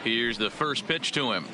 Here's the first pitch to him.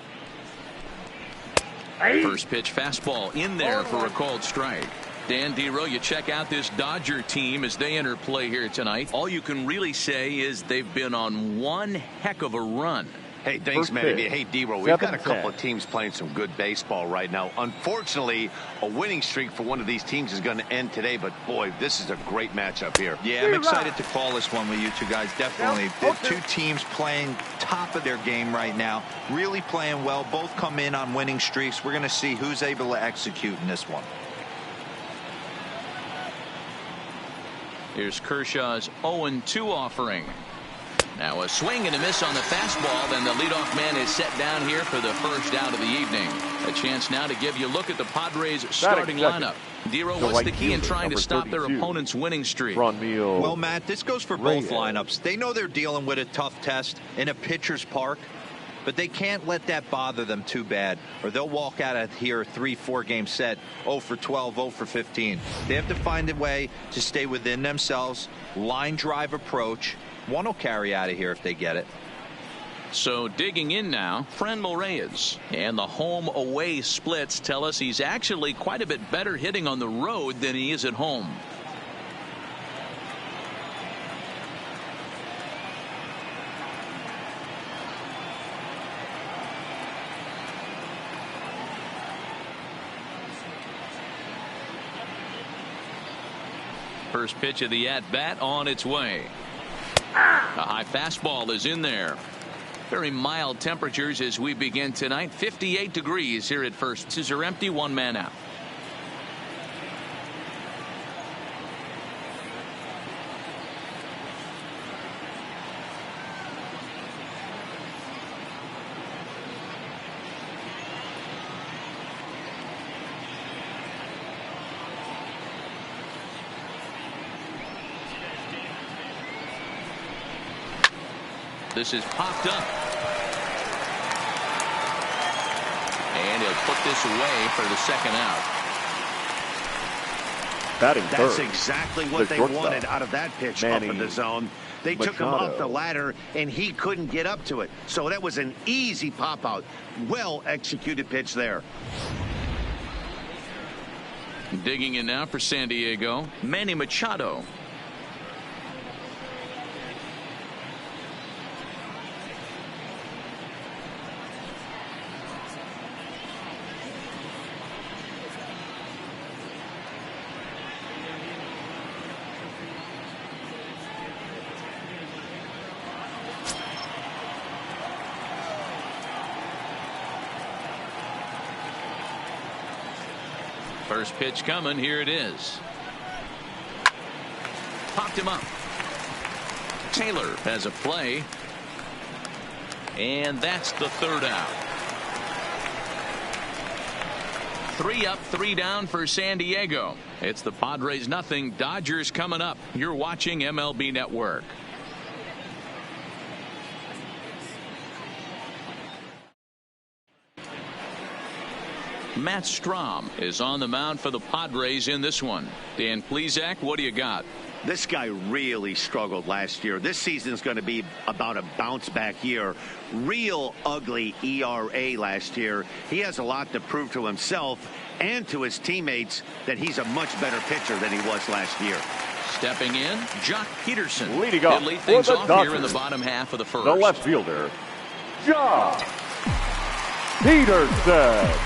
First pitch fastball in there for a called strike. Dan Dero, you check out this Dodger team as they enter play here tonight. All you can really say is they've been on one heck of a run. Hey, thanks, man. Hey, Dero, we've got a couple of teams playing some good baseball right now. Unfortunately, a winning streak for one of these teams is going to end today, but boy, this is a great matchup here. Yeah, I'm excited to call this one with you two guys. Definitely. Two teams playing top of their game right now, really playing well. Both come in on winning streaks. We're going to see who's able to execute in this one. Here's Kershaw's 0-2 offering. Now a swing and a miss on the fastball. Then the leadoff man is set down here for the first out of the evening. A chance now to give you a look at the Padres starting lineup. Dero, what's the key in trying to stop their opponent's winning streak? Well, Matt, this goes for both lineups. They know they're dealing with a tough test in a pitcher's park, but they can't let that bother them too bad, or they'll walk out of here 3-4 game set 0 for 12, 0 for 15. They have to find a way to stay within themselves. Line drive approach. One will carry out of here if they get it. So digging in now, Franmil Reyes, and the home away splits tell us he's actually quite a bit better hitting on the road than he is at home. First pitch of the at-bat on its way. A high fastball is in there. Very mild temperatures as we begin tonight. 58 degrees here at first. Bases are empty, one man out. This is popped up. And he'll put this away for the second out. That's exactly what they wanted out of that pitch up in the zone. They took him up the ladder, and he couldn't get up to it. So that was an easy pop-out. Well-executed pitch there. Digging in now for San Diego, Manny Machado. First pitch coming. Here it is. Popped him up. Taylor has a play. And that's the third out. 3 up, 3 down for San Diego. It's the Padres nothing. Dodgers coming up. You're watching MLB Network. Matt Strahm is on the mound for the Padres in this one. Dan Plesac, what do you got? This guy really struggled last year. This season is going to be about a bounce back year. Real ugly ERA last year. He has a lot to prove to himself and to his teammates that he's a much better pitcher than he was last year. Stepping in, Jock Peterson. Leading off. He'll lead things off here in the bottom half of the first. The left fielder, Jock Peterson.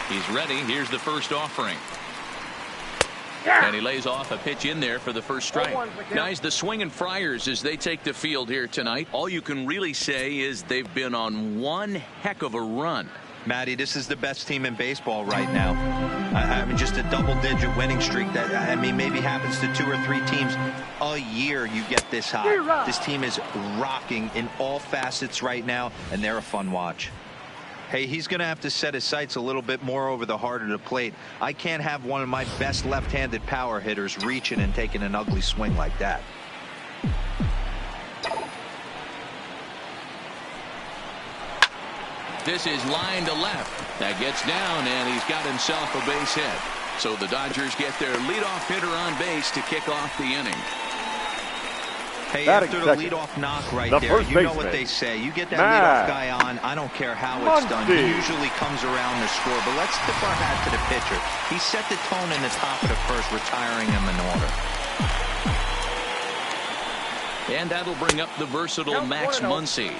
He's ready. Here's the first offering. And he lays off a pitch in there for the first strike. Guys, the swinging Friars as they take the field here tonight. All you can really say is they've been on one heck of a run. Matty, this is the best team in baseball right now. I mean, just a double-digit winning streak that, I mean, maybe happens to 2 or 3 teams a year. You get this high. This team is rocking in all facets right now, and they're a fun watch. Hey, he's going to have to set his sights a little bit more over the heart of the plate. I can't have one of my best left-handed power hitters reaching and taking an ugly swing like that. This is line to left. That gets down, and he's got himself a base hit. So the Dodgers get their leadoff hitter on base to kick off the inning. Hey, after the leadoff knock right there, you know what they say. You get that leadoff guy on, I don't care how it's done. He usually comes around to score. But let's tip our hat to the pitcher. He set the tone in the top of the first, retiring him in order. And that'll bring up the versatile Max Muncy.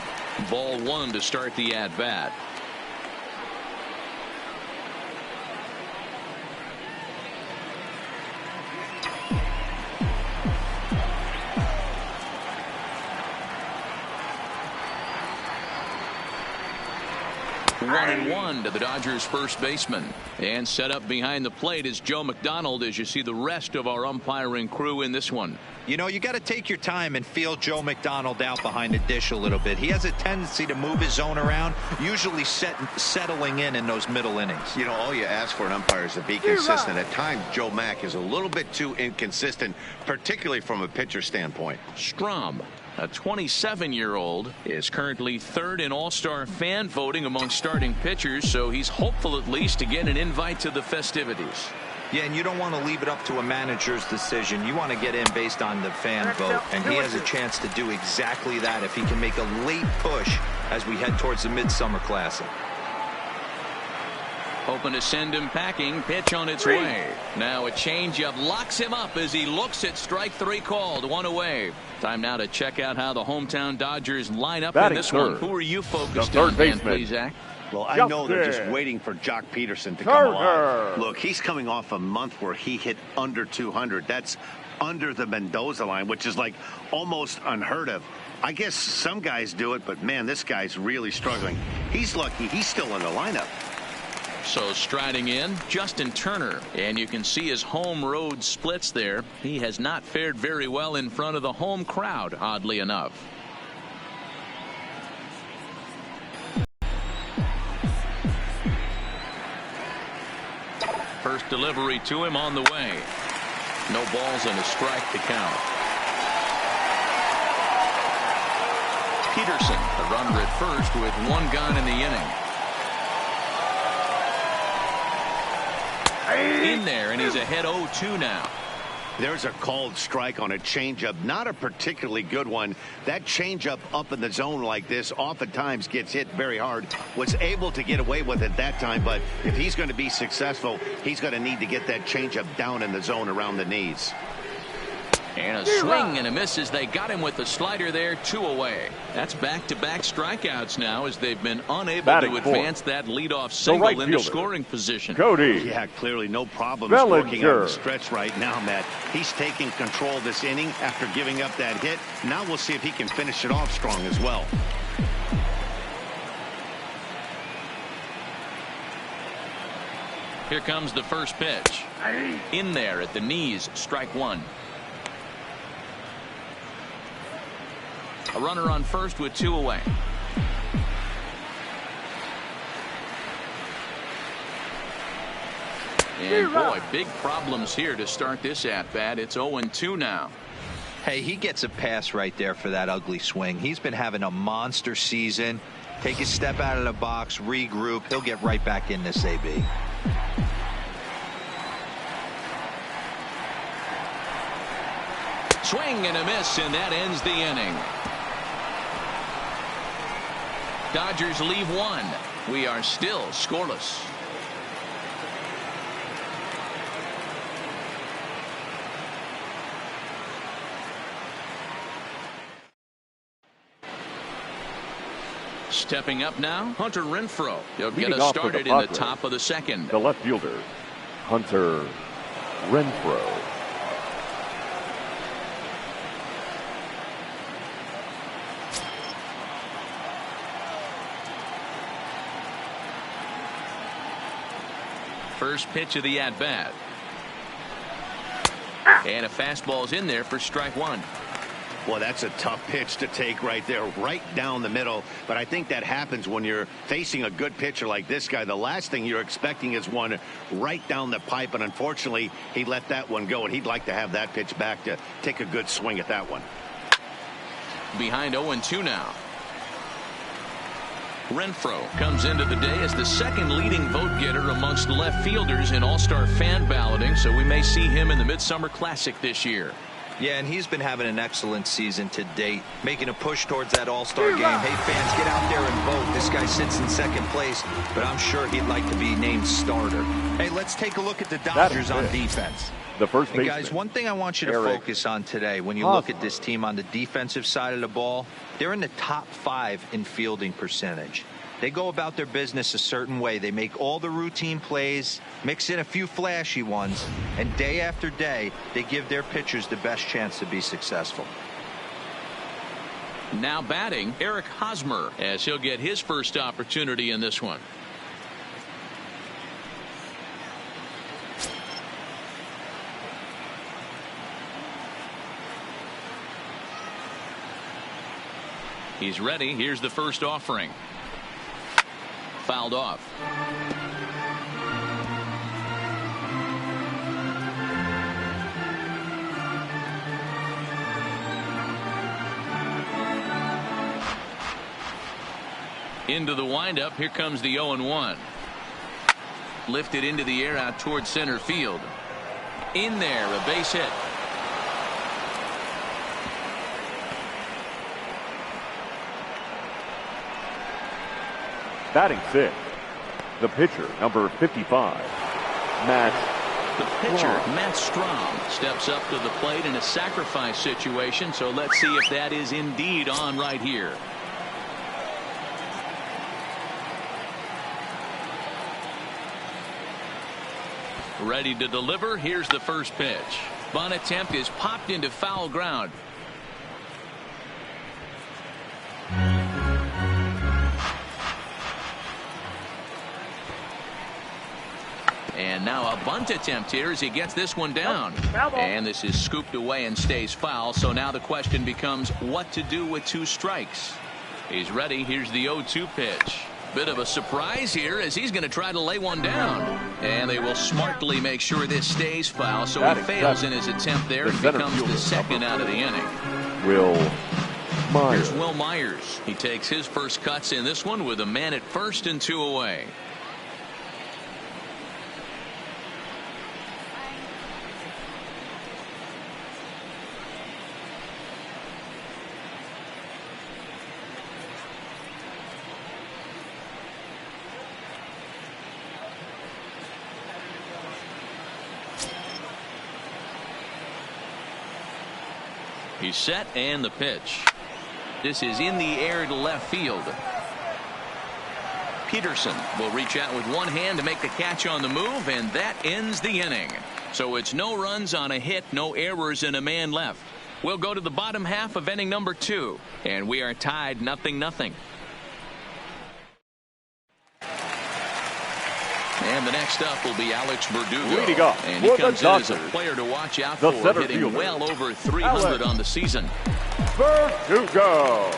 Ball one to start the at-bat. One and one to the Dodgers first baseman. And set up behind the plate is Joe McDonald as you see the rest of our umpiring crew in this one. You know, you got to take your time and feel Joe McDonald out behind the dish a little bit. He has a tendency to move his zone around, usually settling in those middle innings. You know, all you ask for an umpire is to be consistent. At times, Joe Mack is a little bit too inconsistent, particularly from a pitcher standpoint. Strom, a 27-year-old, is currently third in all-star fan voting among starting pitchers, so he's hopeful at least to get an invite to the festivities. Yeah, and you don't want to leave it up to a manager's decision. You want to get in based on the fan vote, and he has a chance to do exactly that if he can make a late push as we head towards the Midsummer Classic. Hoping to send him packing. Pitch on its way. Now a changeup locks him up as he looks at strike three called. One away. Time now to check out how the hometown Dodgers line up in this one. Who are you focused on, Dan, please, Zach? Well, I know they're just waiting for Jock Peterson to come alive. Look, he's coming off a month where he hit under 200. That's under the Mendoza line, which is like almost unheard of. I guess some guys do it, but man, this guy's really struggling. He's lucky he's still in the lineup. So striding in, Justin Turner, and you can see his home road splits there. He has not fared very well in front of the home crowd, oddly enough. First delivery to him on the way. No balls and a strike to count. Peterson, the runner at first with one gone in the inning. In there, and he's ahead 0-2 now. There's a called strike on a changeup, not a particularly good one. That changeup up in the zone like this oftentimes gets hit very hard. Was able to get away with it that time, but if he's going to be successful, he's going to need to get that changeup down in the zone around the knees. And a swing and a miss as they got him with the slider there, 2 away. That's back-to-back strikeouts now as they've been unable to advance that leadoff single into scoring position. Cody. Yeah, clearly no problems working on the stretch right now, Matt. He's taking control of this inning after giving up that hit. Now we'll see if he can finish it off strong as well. Here comes the first pitch. In there at the knees, strike one. A runner on first with 2 away. And boy, big problems here to start this at-bat. It's 0-2 now. Hey, he gets a pass right there for that ugly swing. He's been having a monster season. Take a step out of the box, regroup. He'll get right back in this AB. Swing and a miss, and that ends the inning. Dodgers leave one. We are still scoreless. Stepping up now, Hunter Renfroe. He'll get us started in the top of the second. The left fielder, Hunter Renfroe. First pitch of the at-bat. And a fastball's in there for strike one. Well, that's a tough pitch to take right there, right down the middle. But I think that happens when you're facing a good pitcher like this guy. The last thing you're expecting is one right down the pipe. And unfortunately, he let that one go. And he'd like to have that pitch back to take a good swing at that one. Behind 0-2 now. Renfroe comes into the day as the second leading vote getter amongst left fielders in all-star fan balloting, so we may see him in the Midsummer Classic this year. Yeah, and he's been having an excellent season to date, making a push towards that all-star game. Hey, fans, get out there and vote. This guy sits in second place, but I'm sure he'd like to be named starter. Hey, let's take a look at the Dodgers on defense. The first baseman. Guys, one thing I want you to focus on today when you look at this team on the defensive side of the ball, they're in the top 5 in fielding percentage. They go about their business a certain way. They make all the routine plays, mix in a few flashy ones, and day after day, they give their pitchers the best chance to be successful. Now batting, Eric Hosmer, as he'll get his first opportunity in this one. He's ready. Here's the first offering. Fouled off. Into the windup. Here comes the 0-1. Lifted into the air out towards center field. In there, a base hit. Batting 6th, the pitcher, number 55, Matt. The pitcher, Matt Strom, steps up to the plate in a sacrifice situation, so let's see if that is indeed on right here. Ready to deliver. Here's the first pitch. Bunt attempt is popped into foul ground. And now a bunt attempt here as he gets this one down. And this is scooped away and stays foul. So now the question becomes what to do with 2 strikes. He's ready. Here's the 0-2 pitch. Bit of a surprise here as he's going to try to lay one down. And they will smartly make sure this stays foul. So he fails in his attempt there. He becomes the second out of the inning. Will Myers. Here's Will Myers. He takes his first cuts in this one with a man at first and 2 away. He's set and the pitch. This is in the air to left field. Peterson will reach out with one hand to make the catch on the move, and that ends the inning. So it's no runs on a hit, no errors, and a man left. We'll go to the bottom half of inning number 2, and we are tied 0-0. And the next up will be Alex Verdugo. And he comes in as a player to watch out for, hitting well over 300 on the season. Verdugo.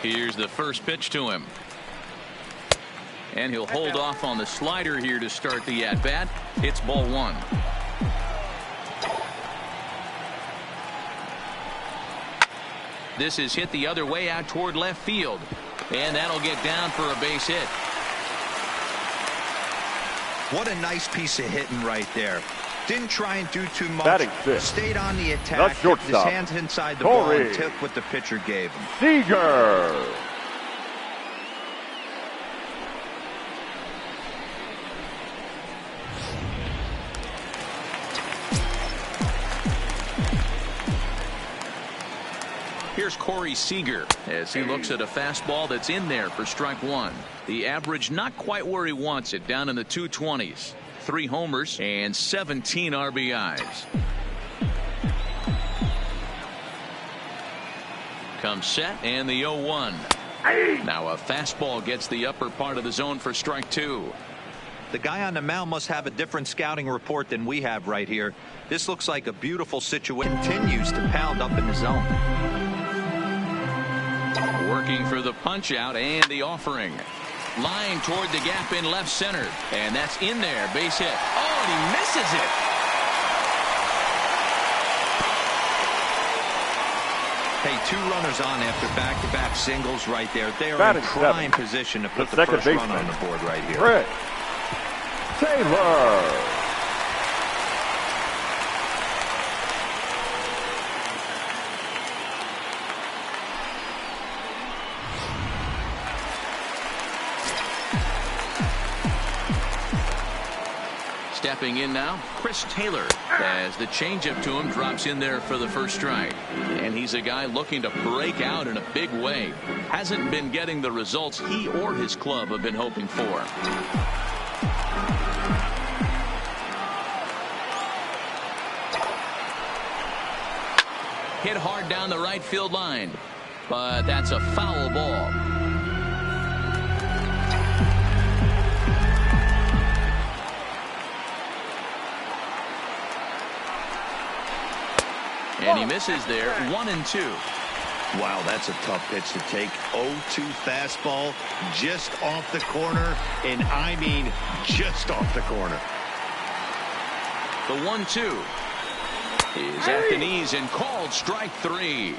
Here's the first pitch to him. And he'll hold off on the slider here to start the at-bat. It's ball 1. This is hit the other way out toward left field. And that'll get down for a base hit. What a nice piece of hitting right there. Didn't try and do too much. Batting 5th. Stayed on the attack. Kept his hands inside the ball and took what the pitcher gave him. Seager. Here's Corey Seager as he looks at a fastball that's in there for strike 1. The average not quite where he wants it, down in the 220s. 3 homers and 17 RBIs. Comes set and the 0-1. Now a fastball gets the upper part of the zone for strike 2. The guy on the mound must have a different scouting report than we have right here. This looks like a beautiful situation. Continues to pound up in the zone. Working for the punch out and the offering. Line toward the gap in left center. And that's in there. Base hit. Oh, and he misses it. Hey, 2 runners on after back-to-back singles right there. They are in prime position to put the first run on the board right here. Rick Taylor. Stepping in now, Chris Taylor, as the changeup to him drops in there for the first strike. And he's a guy looking to break out in a big way. Hasn't been getting the results he or his club have been hoping for. Hit hard down the right field line, but that's a foul ball. And he misses there, 1-2. Wow, that's a tough pitch to take. 0-2 fastball just off the corner, and I mean just off the corner. The 1-2 is at the knees and called strike 3.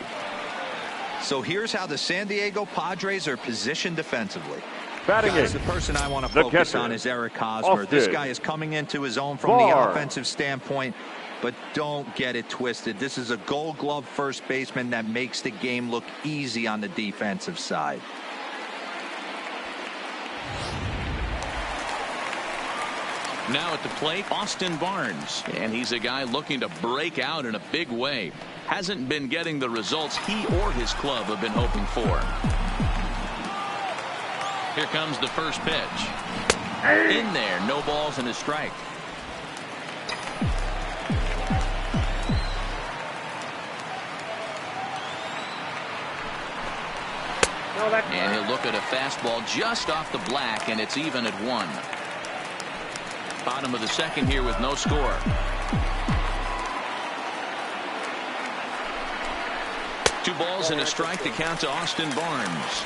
So here's how the San Diego Padres are positioned defensively. Batting Guys, eighth, the person I want to the focus catcher, on is Eric Hosmer. This guy is coming into his own from the offensive standpoint, but don't get it twisted. This is a Gold Glove first baseman that makes the game look easy on the defensive side. Now at the plate, Austin Barnes, and he's a guy looking to break out in a big way. Hasn't been getting the results he or his club have been hoping for. Here comes the first pitch. In there, no balls and a strike. And he'll look at a fastball just off the black, and it's even at 1. Bottom of the second here with no score. Two balls and a strike to count to Austin Barnes.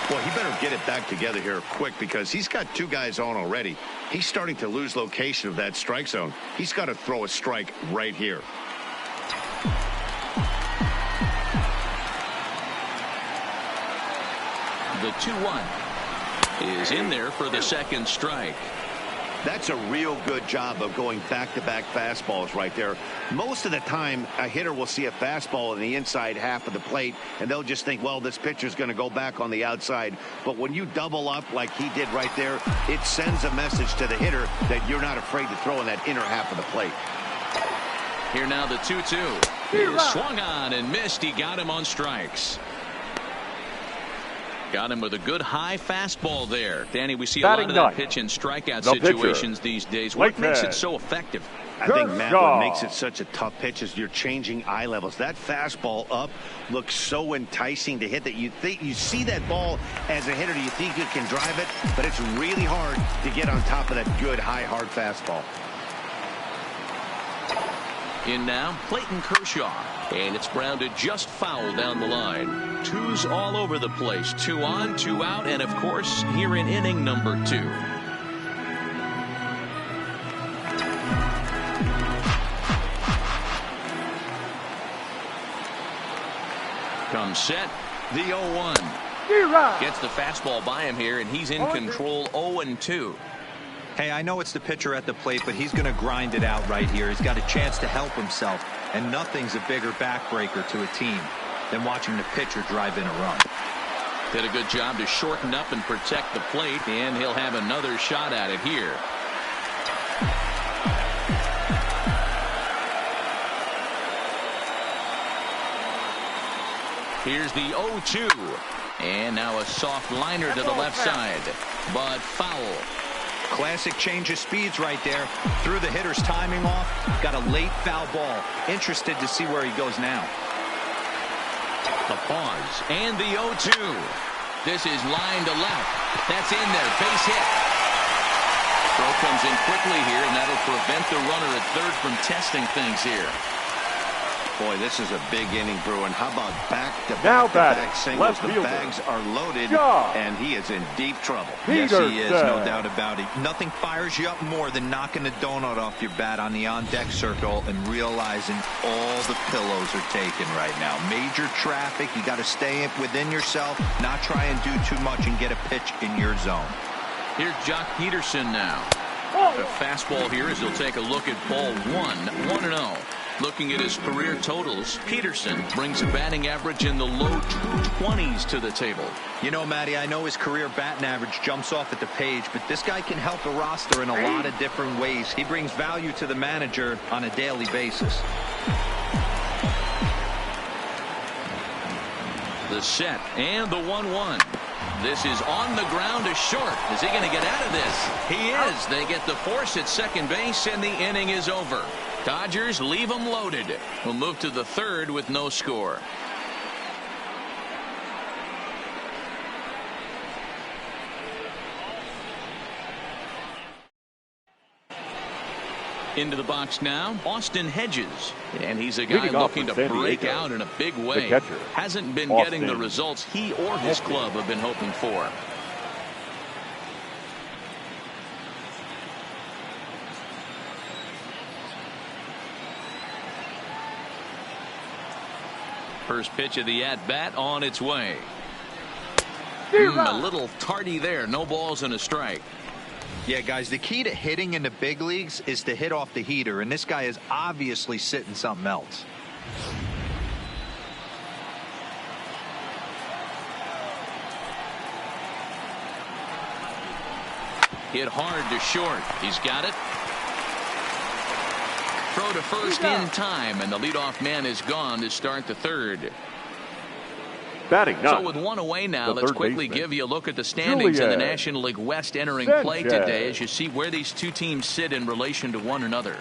Well, he better get it back together here quick because he's got 2 guys on already. He's starting to lose location of that strike zone. He's got to throw a strike right here. The 2-1 is in there for the second strike. That's a real good job of going back-to-back fastballs right there. Most of the time, a hitter will see a fastball in the inside half of the plate, and they'll just think, well, this pitcher's going to go back on the outside. But when you double up like he did right there, it sends a message to the hitter that you're not afraid to throw in that inner half of the plate. Here now the 2-2. He swung on and missed. He got him on strikes. Got him with a good high fastball there. Danny, we see a lot of that pitch and strikeout situations these days. What makes it so effective? I think, Matt, what makes it such a tough pitch is you're changing eye levels. That fastball up looks so enticing to hit that you think you see that ball as a hitter. You think you can drive it, but it's really hard to get on top of that good high hard fastball. In now, Clayton Kershaw, and it's grounded just foul down the line. 2's all over the place. 2 on, 2 out, and of course, here in inning number 2. Comes set, the 0-1. Gets the fastball by him here, and he's in control. 0-2. Hey, I know it's the pitcher at the plate, but he's going to grind it out right here. He's got a chance to help himself, and nothing's a bigger backbreaker to a team than watching the pitcher drive in a run. Did a good job to shorten up and protect the plate, and he'll have another shot at it here. Here's the 0-2, and now a soft liner to the left side, but foul. Classic change of speeds right there. Threw the hitter's timing off. Got a late foul ball. Interested to see where he goes now. The pause and the 0-2. This is line to left. That's in there. Base hit. Throw comes in quickly here, and that'll prevent the runner at third from testing things here. Boy, this is a big inning, Bruin. How about back-to-back singles? The bags are loaded, and he is in deep trouble. Yes, he is, no doubt about it. Nothing fires you up more than knocking a donut off your bat on the on-deck circle and realizing all the pillows are taken right now. Major traffic. You got to stay within yourself, not try and do too much and get a pitch in your zone. Here's Jock Peterson now. A fastball here as he'll take a look at ball 1. 1-0. Looking at his career totals, Peterson brings a batting average in the low 220s to the table. You know, Matty, I know his career batting average jumps off at the page, but this guy can help a roster in a lot of different ways. He brings value to the manager on a daily basis. The set and the 1-1. This is on the ground to short. Is he going to get out of this? He is. They get the force at second base, and the inning is over. Dodgers leave them loaded. We'll move to the third with no score. Into the box now, Austin Hedges. And he's a guy looking to break out in a big way. Hasn't been getting the results he or his club have been hoping for. First pitch of the at-bat on its way. A little tardy there. No balls and a strike. Yeah, guys, the key to hitting in the big leagues is to hit off the heater, and this guy is obviously sitting something else. Hit hard to short. He's got it. Throw to first in time, and the leadoff man is gone to start the third. Batting so with one away now, let's quickly give you a look at the standings in the National League West entering play today as you see where these two teams sit in relation to one another.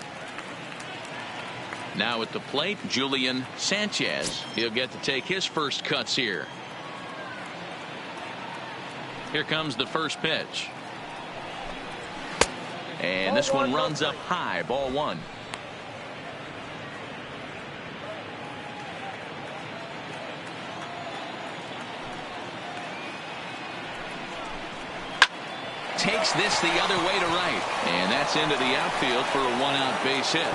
Now at the plate, Julian Sanchez. He'll get to take his first cuts here. Here comes the first pitch. And this one runs up high, ball one. Takes this the other way to right, and that's into the outfield for a one-out base hit.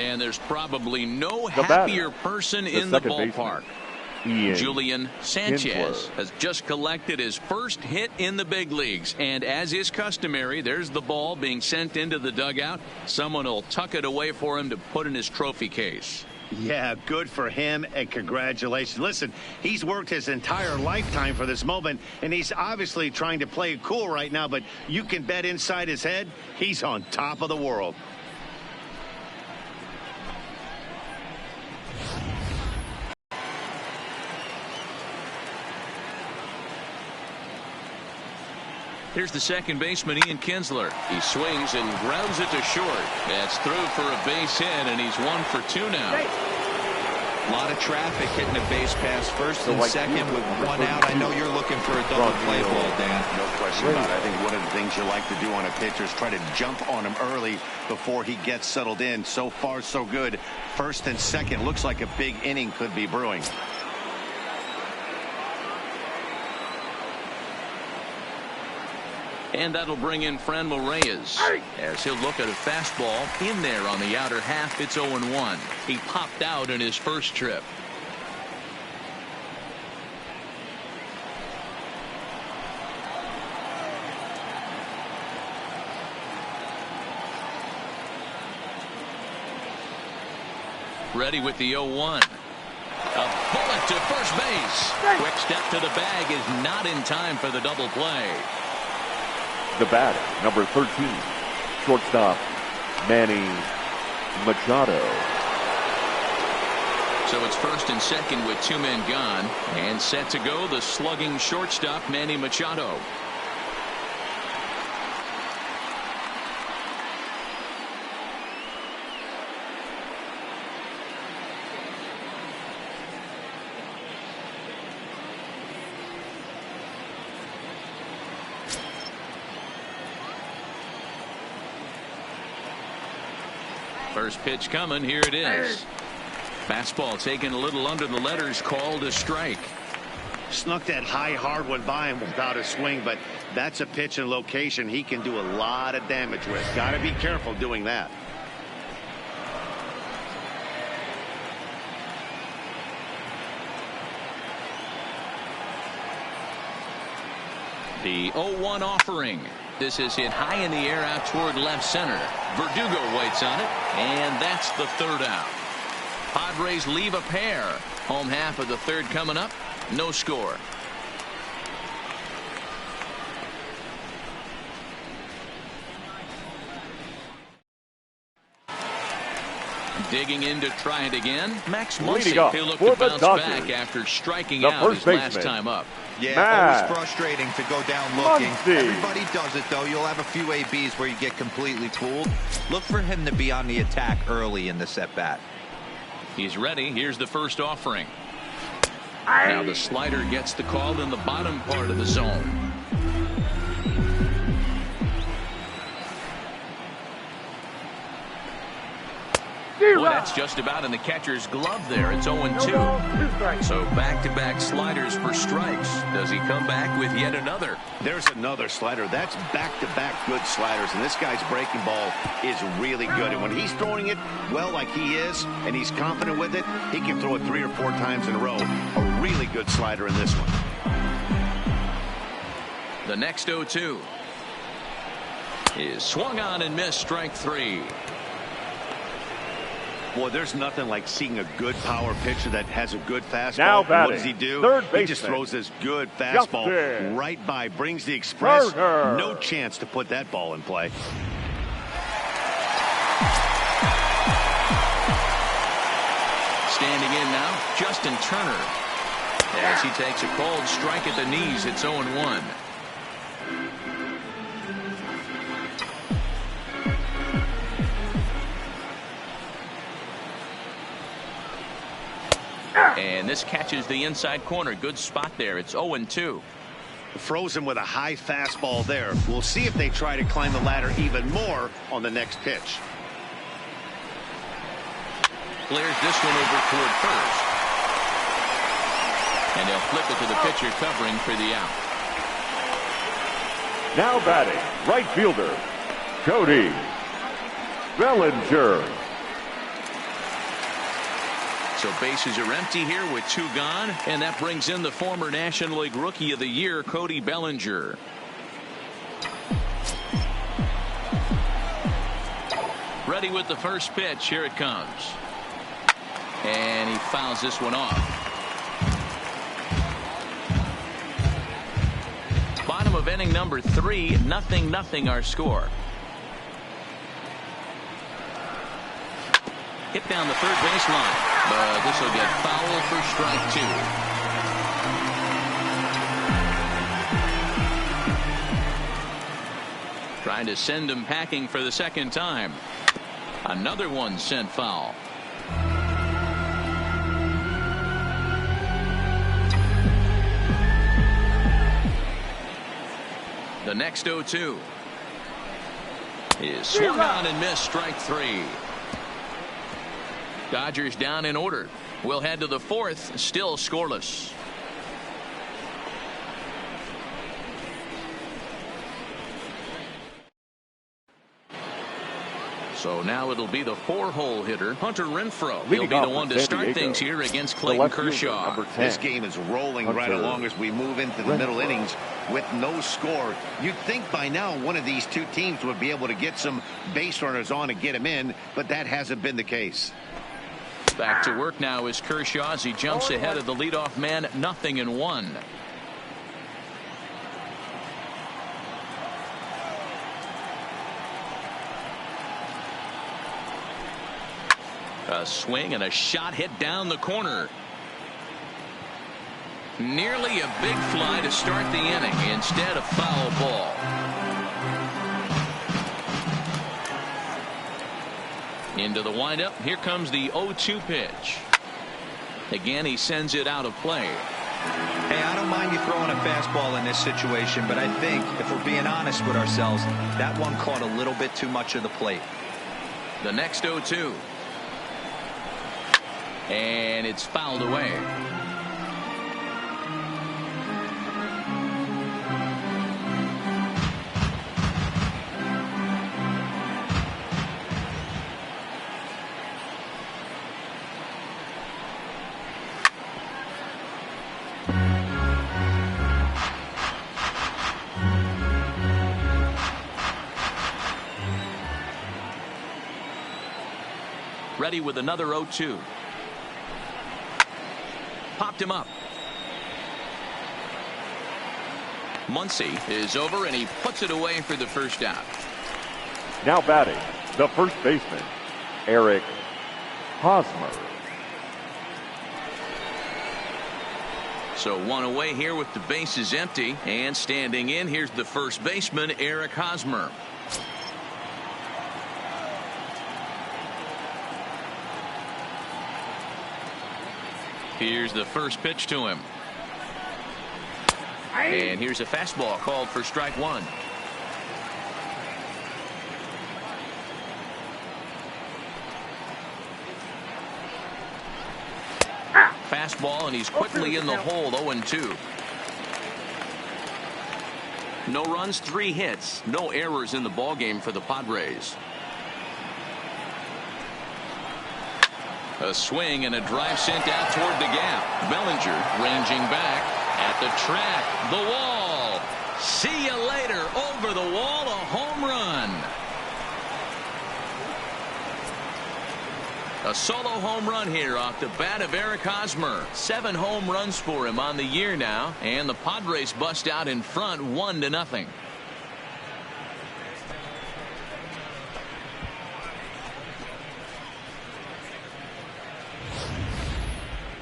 And there's probably no happier person in the ballpark. Julian Sanchez has just collected his first hit in the big leagues, and as is customary, there's the ball being sent into the dugout. Someone will tuck it away for him to put in his trophy case. Yeah, good for him, and congratulations. Listen, he's worked his entire lifetime for this moment, and he's obviously trying to play it cool right now, but you can bet inside his head, he's on top of the world. Here's the second baseman, Ian Kinsler. He swings and grounds it to short. That's through for a base hit, and he's 1 for 2 now. A lot of traffic hitting the base pass first and second with one out. I know you're looking for a double play ball, Dan. No question about it. I think one of the things you like to do on a pitcher is try to jump on him early before he gets settled in. So far, so good. First and second looks like a big inning could be brewing. And that'll bring in Franmil Reyes as he'll look at a fastball in there on the outer half. It's 0-1. He popped out in his first trip. Ready with the 0-1. A bullet to first base. Quick step to the bag is not in time for the double play. The batter, number 13, shortstop, Manny Machado. So it's first and second with 2 men gone, and set to go the slugging shortstop, Manny Machado. First pitch coming. Here it is. Fastball taken a little under the letters, called a strike. Snuck that high hard one by him without a swing, but that's a pitch and location he can do a lot of damage with. Got to be careful doing that. The 0-1 offering. This is hit high in the air out toward left center. Verdugo waits on it, and that's the third out. Padres leave a pair. Home half of the third coming up. No score. Digging in to try it again. Max Muncy, he'll look to bounce back after striking out his last time up. Yeah, always frustrating to go down looking. Everybody does it, though. You'll have a few ABs where you get completely fooled. Look for him to be on the attack early in this at-bat. He's ready. Here's the first offering. Now the slider gets the call in the bottom part of the zone. Well, that's just about in the catcher's glove there. It's 0-2. So back-to-back sliders for strikes. Does he come back with yet another? There's another slider. That's back-to-back good sliders. And this guy's breaking ball is really good. And when he's throwing it well like he is, and he's confident with it, he can throw it 3 or 4 times in a row. A really good slider in this one. The next 0-2 is swung on and missed, strike 3. Boy, there's nothing like seeing a good power pitcher that has a good fastball. Now batting, what does he do? Third he just throws this good fastball right by, brings the express. No chance to put that ball in play. Standing in now, Justin Turner. As he takes a cold strike at the knees, it's 0-1. And this catches the inside corner. Good spot there. It's 0-2. Frozen with a high fastball there. We'll see if they try to climb the ladder even more on the next pitch. Clears this one over toward first. And they'll flip it to the pitcher covering for the out. Now batting, right fielder, Cody Bellinger. So bases are empty here with 2 gone, and that brings in the former National League Rookie of the Year, Cody Bellinger. Ready with the first pitch. Here it comes. And he fouls this one off. Bottom of inning number 3, 0-0 our score. Hit down the third baseline. But this will get foul for strike 2. Trying to send him packing for the second time. Another one sent foul. The next 0-2 is swung on and missed, strike 3. Dodgers down in order. We'll head to the 4th, still scoreless. So now it'll be the 4-hole hitter, Hunter Renfroe. He'll be the one to start things here against Clayton Kershaw. This game is rolling right along as we move into the middle innings with no score. You'd think by now one of these two teams would be able to get some base runners on and get him in, but that hasn't been the case. Back to work now is Kershaw as he jumps ahead of the leadoff man, 0-1. A swing and a shot hit down the corner. Nearly a big fly to start the inning. Instead, a foul ball. Into the windup. Here comes the 0-2 pitch. Again, he sends it out of play. Hey, I don't mind you throwing a fastball in this situation, but I think if we're being honest with ourselves, that one caught a little bit too much of the plate. The next 0-2. And it's fouled away. Ready with another 0-2. Popped him up. Muncy is over, and he puts it away for the first out. Now batting, the first baseman, Eric Hosmer. So one away here with the bases empty, and standing in, here's the first baseman, Eric Hosmer. Here's the first pitch to him. And here's a fastball called for strike one. Fastball, and he's quickly in the hole. 0-2. No runs, 3 hits, no errors in the ballgame for the Padres. A swing and a drive sent out toward the gap. Bellinger ranging back at the track. The wall. See you later. Over the wall. A home run. A solo home run here off the bat of Eric Hosmer. 7 home runs for him on the year now, and the Padres bust out in front 1-0.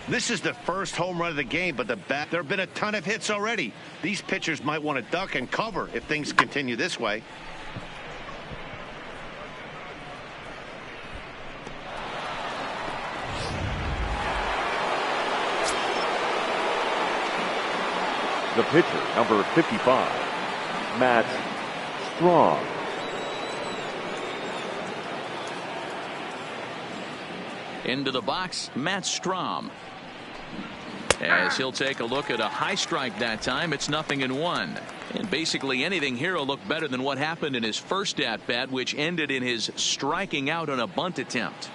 This is the first home run of the game, but there have been a ton of hits already. These pitchers might want to duck and cover if things continue this way. The pitcher, number 55, Matt Strong. Into the box, Matt Strom. As he'll take a look at a high strike that time. It's 0-1. And basically anything here will look better than what happened in his first at-bat, which ended in his striking out on a bunt attempt.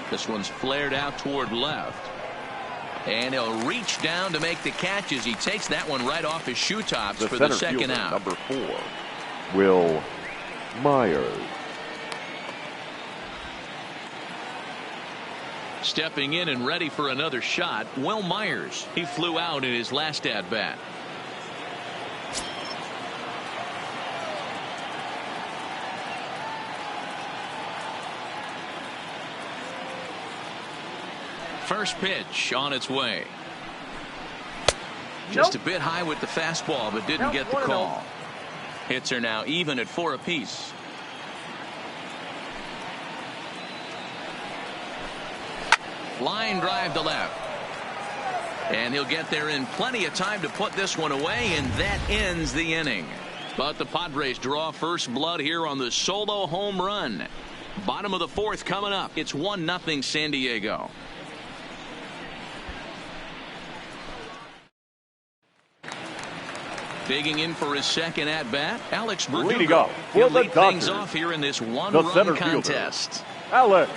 This one's flared out toward left. And he'll reach down to make the catch as he takes that one right off his shoe tops for the second out. Number 4, Will Myers. Stepping in and ready for another shot, Will Myers. He flew out in his last at bat. First pitch on its way. Just a bit high with the fastball, but didn't get the call. Hits are now even at 4 apiece. Line drive to left. And he'll get there in plenty of time to put this one away, and that ends the inning. But the Padres draw first blood here on the solo home run. Bottom of the 4th coming up. It's 1-0 San Diego. Digging in for his second at bat, Alex Verdugo. He'll lead things off here in this one-run contest. Alex.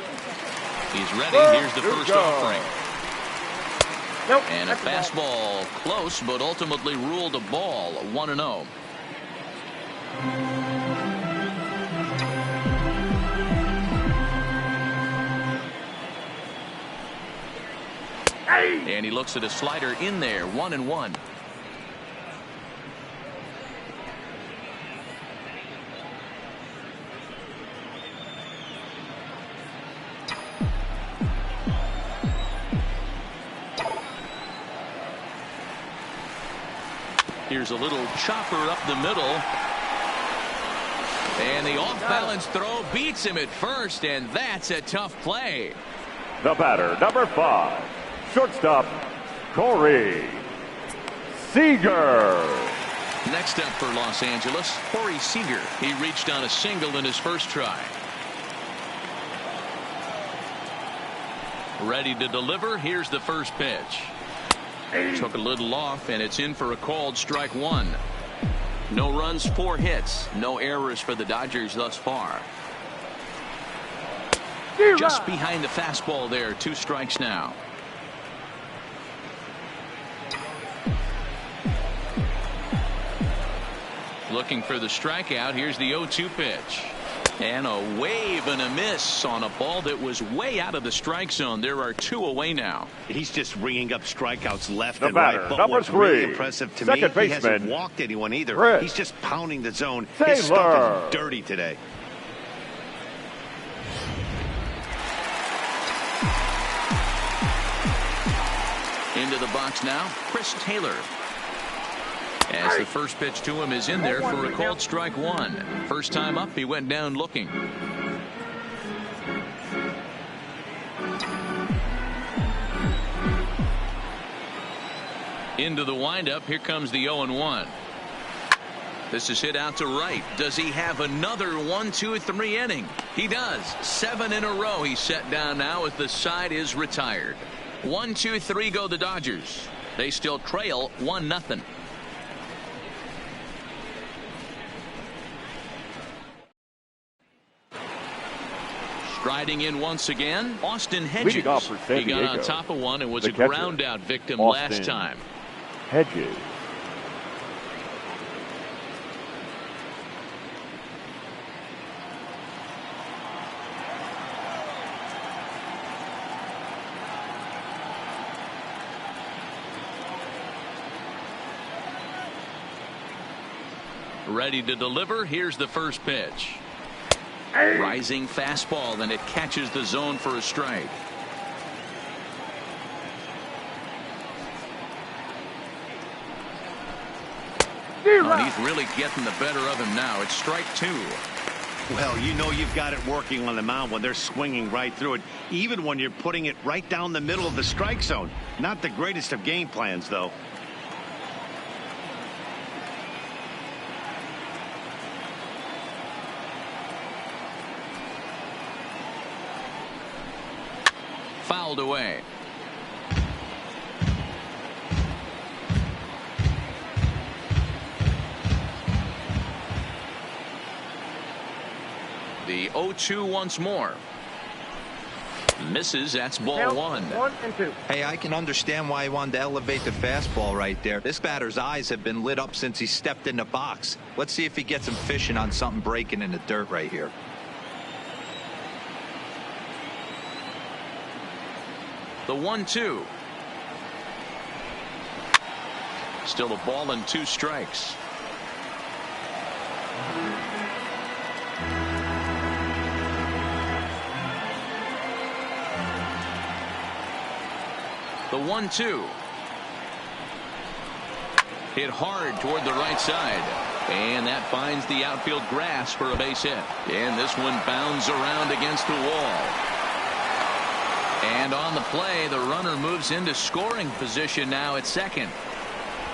He's ready. Here's the first offering. And a fastball close, but ultimately ruled a ball. 1-0. And he looks at a slider in there. 1-1. Here's a little chopper up the middle. And the off-balance throw beats him at first, and that's a tough play. The batter, number 5, shortstop, Corey Seager. Next up for Los Angeles, Corey Seager. He reached on a single in his first try. Ready to deliver. Here's the first pitch. Took a little off, and it's in for a called strike 1. No runs, 4 hits. No errors for the Dodgers thus far. Just behind the fastball there. 2 strikes now. Looking for the strikeout. Here's the 0-2 pitch. And a wave and a miss on a ball that was way out of the strike zone. There are 2 away now. He's just ringing up strikeouts left The and batter, right. But number what's 3, really impressive to me, second he hasn't baseman, walked anyone either. Chris He's just pounding the zone. Taylor. His stuff is dirty today. Into the box now, Chris Taylor. As the first pitch to him is in there for a called strike 1. First time up, he went down looking. Into the windup, here comes the 0-1. This is hit out to right. Does he have another 1, 2, 3 inning? He does. 7 in a row he's set down now as the side is retired. 1, 2, 3 go the Dodgers. They still trail 1-0. Striding in once again, Austin Hedges. Leading off for San He got on Diego, top of one and was the a catcher, ground out victim Austin last time. Hedges. Ready to deliver. Here's the first pitch. Rising fastball, and it catches the zone for a strike. Oh, and he's really getting the better of him now. It's strike 2. Well, you know you've got it working on the mound when they're swinging right through it, even when you're putting it right down the middle of the strike zone. Not the greatest of game plans, though. Fouled away. The 0-2 once more. Misses. That's ball 1. 1 and 2. Hey, I can understand why he wanted to elevate the fastball right there. This batter's eyes have been lit up since he stepped in the box. Let's see if he gets him fishing on something breaking in the dirt right here. The 1-2. Still a ball and 2 strikes. The 1-2. Hit hard toward the right side. And that finds the outfield grass for a base hit. And this one bounds around against the wall. And on the play, the runner moves into scoring position now at second.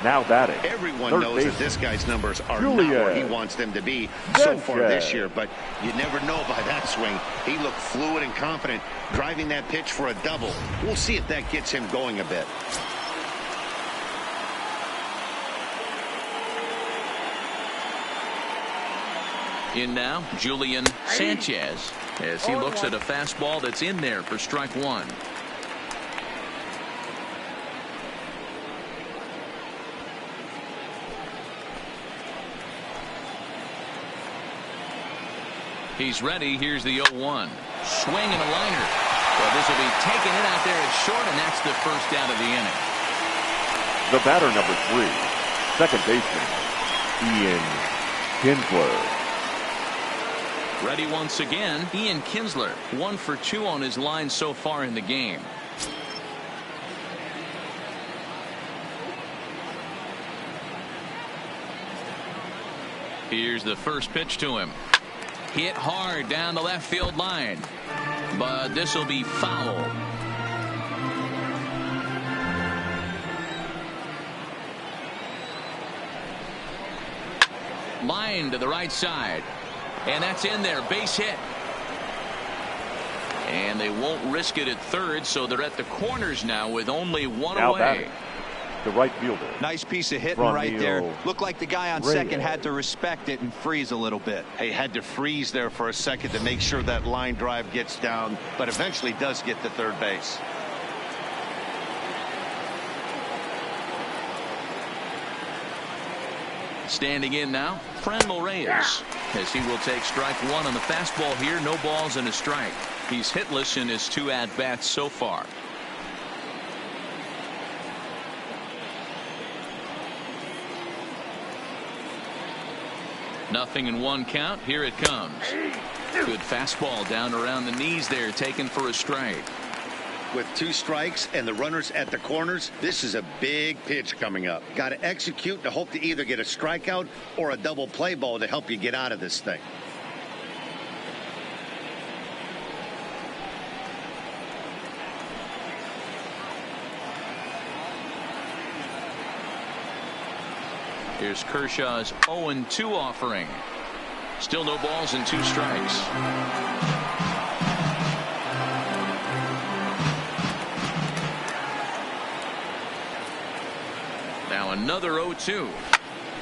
Now batting. Everyone third knows baseman, that this guy's numbers are Julian not where he wants them to be so far this year, but you never know by that swing. He looked fluid and confident, driving that pitch for a double. We'll see if that gets him going a bit. In now, Julian Sanchez, as he looks at a fastball that's in there for strike 1. He's ready. Here's the 0-1. Swing and a liner. Well, this will be taken in out there at short, and that's the first out of the inning. The batter, number 3, second baseman, Ian Kinsler. Ready once again, Ian Kinsler. 1 for 2 on his line so far in the game. Here's the first pitch to him. Hit hard down the left field line. But this will be foul. Line to the right side. And that's in there. Base hit. And they won't risk it at third, so they're at the corners now with only 1 Now away. batting, the right fielder. Nice piece of hitting Ronnie right there. O'Reilly. Looked like the guy on second had to respect it and freeze a little bit. He had to freeze there for a second to make sure that line drive gets down, but eventually does get to third base. Standing in now, Franmil Reyes, as he will take strike one on the fastball here. No balls and a strike. He's hitless in his 2 at-bats so far. Nothing in 1 count. Here it comes. Good fastball down around the knees there, taken for a strike. With 2 strikes and the runners at the corners, this is a big pitch coming up. Got to execute to hope to either get a strikeout or a double play ball to help you get out of this thing. Here's Kershaw's 0-2 offering. Still no balls and 2 strikes. Now another 0-2.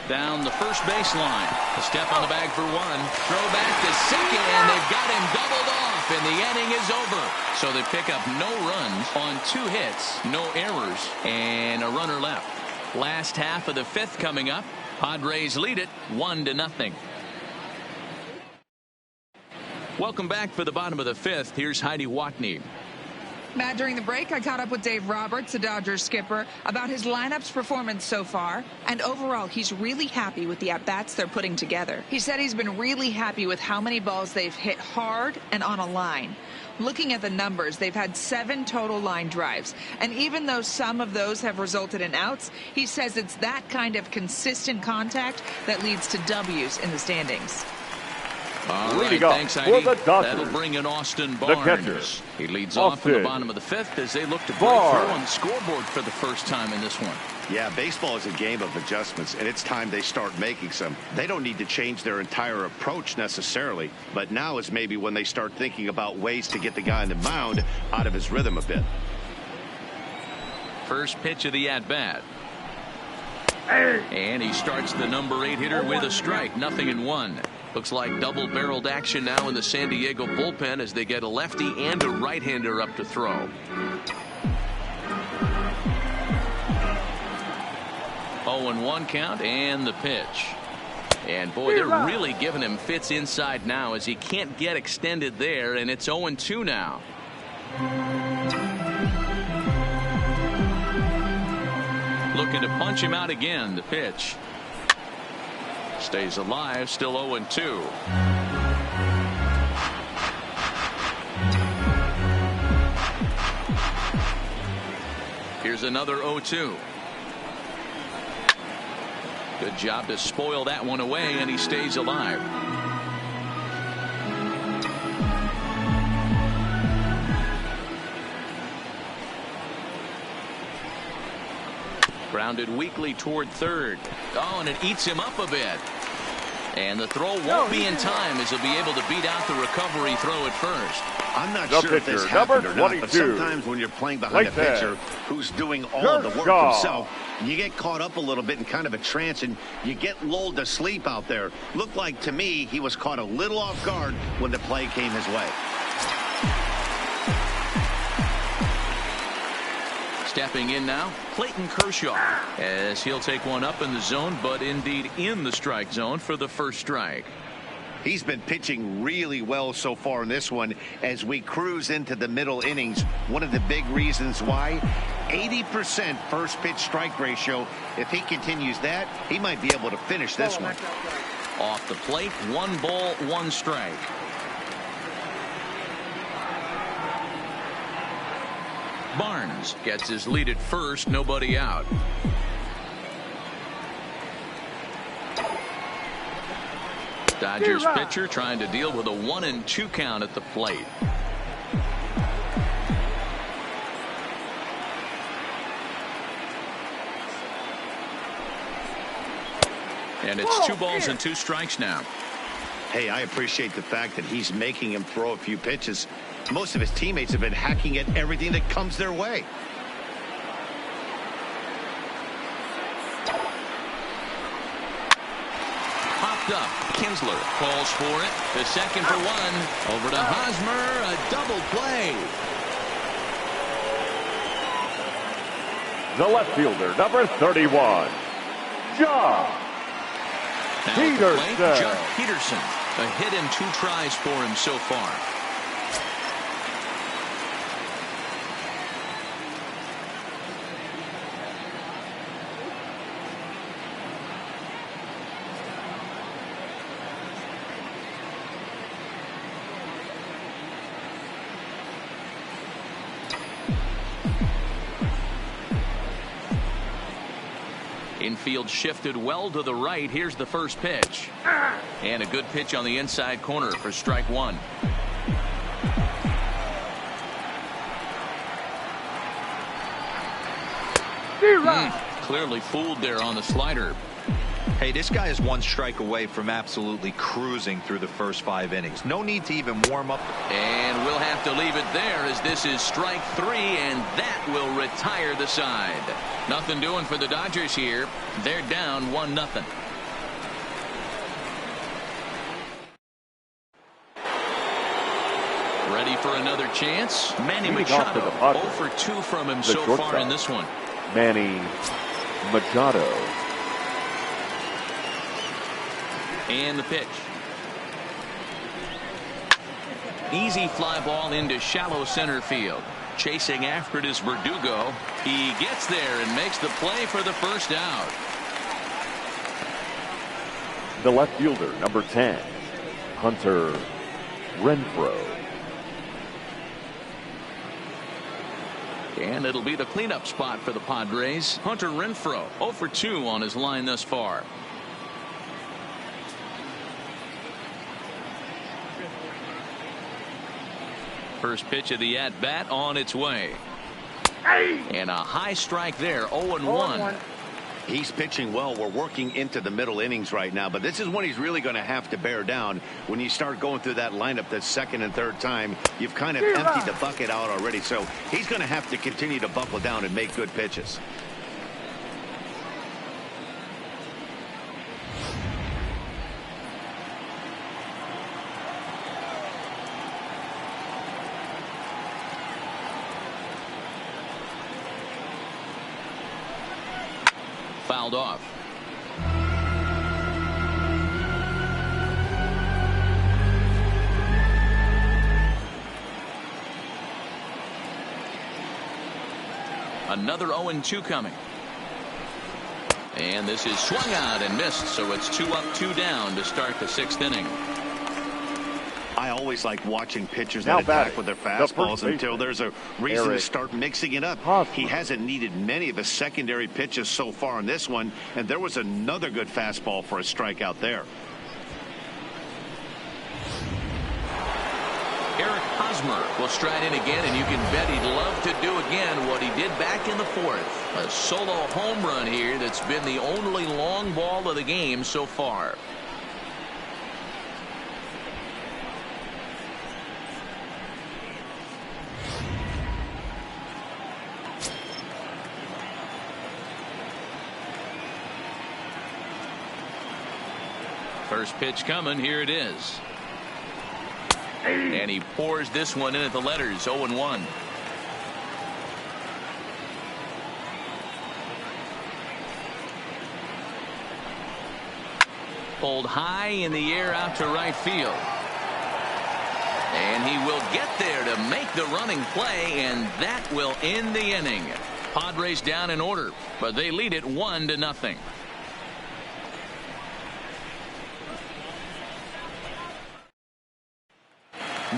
Down the first baseline. A step on the bag for 1. Throw back to second, and they've got him doubled off, and the inning is over. So they pick up no runs on 2 hits, no errors, and a runner left. Last half of the 5th coming up. Padres lead it 1-0. Welcome back for the bottom of the 5th. Here's Heidi Watney. Matt, during the break, I caught up with Dave Roberts, the Dodgers skipper, about his lineup's performance so far. And overall, he's really happy with the at-bats they're putting together. He said he's been really happy with how many balls they've hit hard and on a line. Looking at the numbers, they've had 7 total line drives. And even though some of those have resulted in outs, he says it's that kind of consistent contact that leads to W's in the standings. All right, thanks, Heidi. That'll bring in Austin Barnes. He leads off in the bottom of the 5th as they look to break through on the scoreboard for the first time in this one. Yeah, baseball is a game of adjustments, and it's time they start making some. They don't need to change their entire approach necessarily, but now is maybe when they start thinking about ways to get the guy on the mound out of his rhythm a bit. First pitch of the at-bat. And he starts the number 8 hitter with a strike. Nothing in 1. Looks like double-barreled action now in the San Diego bullpen as they get a lefty and a right-hander up to throw. 0-1 count and the pitch. And boy, they're really giving him fits inside now as he can't get extended there, and it's 0-2 now. Looking to punch him out again. The pitch. Stays alive, still 0-2. Here's another 0-2. Good job to spoil that one away, and he stays alive. Grounded weakly toward third. Oh, and it eats him up a bit. And the throw won't be in time as he'll be able to beat out the recovery throw at first. I'm not sure if this happened or not, but sometimes when you're playing behind a pitcher who's doing all of the work himself, you get caught up a little bit in kind of a trance and you get lulled to sleep out there. Looked like to me he was caught a little off guard when the play came his way. Stepping in now, Clayton Kershaw, as he'll take one up in the zone, but indeed in the strike zone for the first strike. He's been pitching really well so far in this one as we cruise into the middle innings. One of the big reasons why, 80% first pitch strike ratio. If he continues that, he might be able to finish this one. Off the plate, 1 ball, 1 strike. Barnes gets his lead at first, nobody out. Dodgers pitcher trying to deal with a 1-2 count at the plate. And it's 2 balls and 2 strikes now. Hey, I appreciate the fact that he's making him throw a few pitches. Most of his teammates have been hacking at everything that comes their way. Popped up. Kinsler calls for it. The second for 1. Over to Hosmer. A double play. The left fielder, number 31, John. Now at the plate, Jock Peterson. A hit and 2 tries for him so far. Infield shifted well to the right. Here's the first pitch. And a good pitch on the inside corner for strike 1. Clearly fooled there on the slider. Hey, this guy is 1 strike away from absolutely cruising through the first 5 innings. No need to even warm up. And we'll have to leave it there as this is strike 3, and that will retire the side. Nothing doing for the Dodgers here. They're down 1-0. Ready for another chance? Manny Machado 0 for 2 from him so far in this one. Manny Machado. And the pitch. Easy fly ball into shallow center field. Chasing after it is Verdugo. He gets there and makes the play for the first out. The left fielder, number 10, Hunter Renfroe. And it'll be the cleanup spot for the Padres. Hunter Renfroe 0 for 2 on his line thus far. First pitch of the at-bat on its way. And a high strike there, 0-1. He's pitching well. We're working into the middle innings right now, but this is when he's really going to have to bear down. When you start going through that lineup that second and third time, you've kind of emptied the bucket out already, so he's going to have to continue to buckle down and make good pitches. Fouled off. Another 0-2 coming. And this is swung out and missed, so it's 2 up, 2 down to start the 6th inning. I always like watching pitchers that attack with their fastballs until there's a reason to start mixing it up. Hosmer. He hasn't needed many of his secondary pitches so far in this one, and there was another good fastball for a strikeout there. Eric Hosmer will stride in again, and you can bet he'd love to do again what he did back in the 4th. A solo home run here that's been the only long ball of the game so far. First pitch coming. Here it is. And he pours this one in at the letters. 0-1. Pulled high in the air out to right field. And he will get there to make the running play, and that will end the inning. Padres down in order, but they lead it 1-0.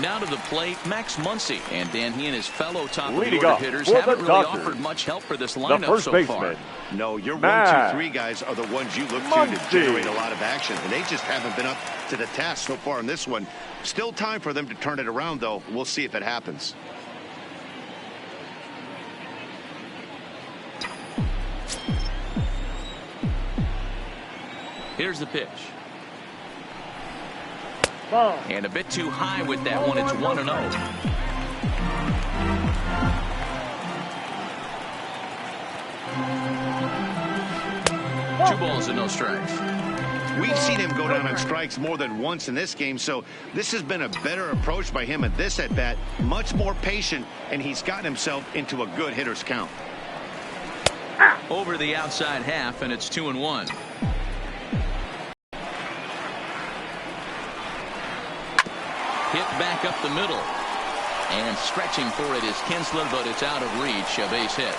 Now to the plate, Max Muncy. And Dan, he and his fellow top-of-the-order hitters haven't really offered much help for this lineup so far. No, your 1, 2, 3 guys are the ones you look to generate a lot of action, and they just haven't been up to the task so far in this one. Still time for them to turn it around, though. We'll see if it happens. Here's the pitch. And a bit too high with that one. It's 1-0. 2 balls and no strikes. We've seen him go down on strikes more than once in this game, so this has been a better approach by him at this at-bat. Much more patient, and he's gotten himself into a good hitter's count. Over the outside half, and it's 2-1. hit back up the middle. And stretching for it is Kinsler, but it's out of reach. A base hit.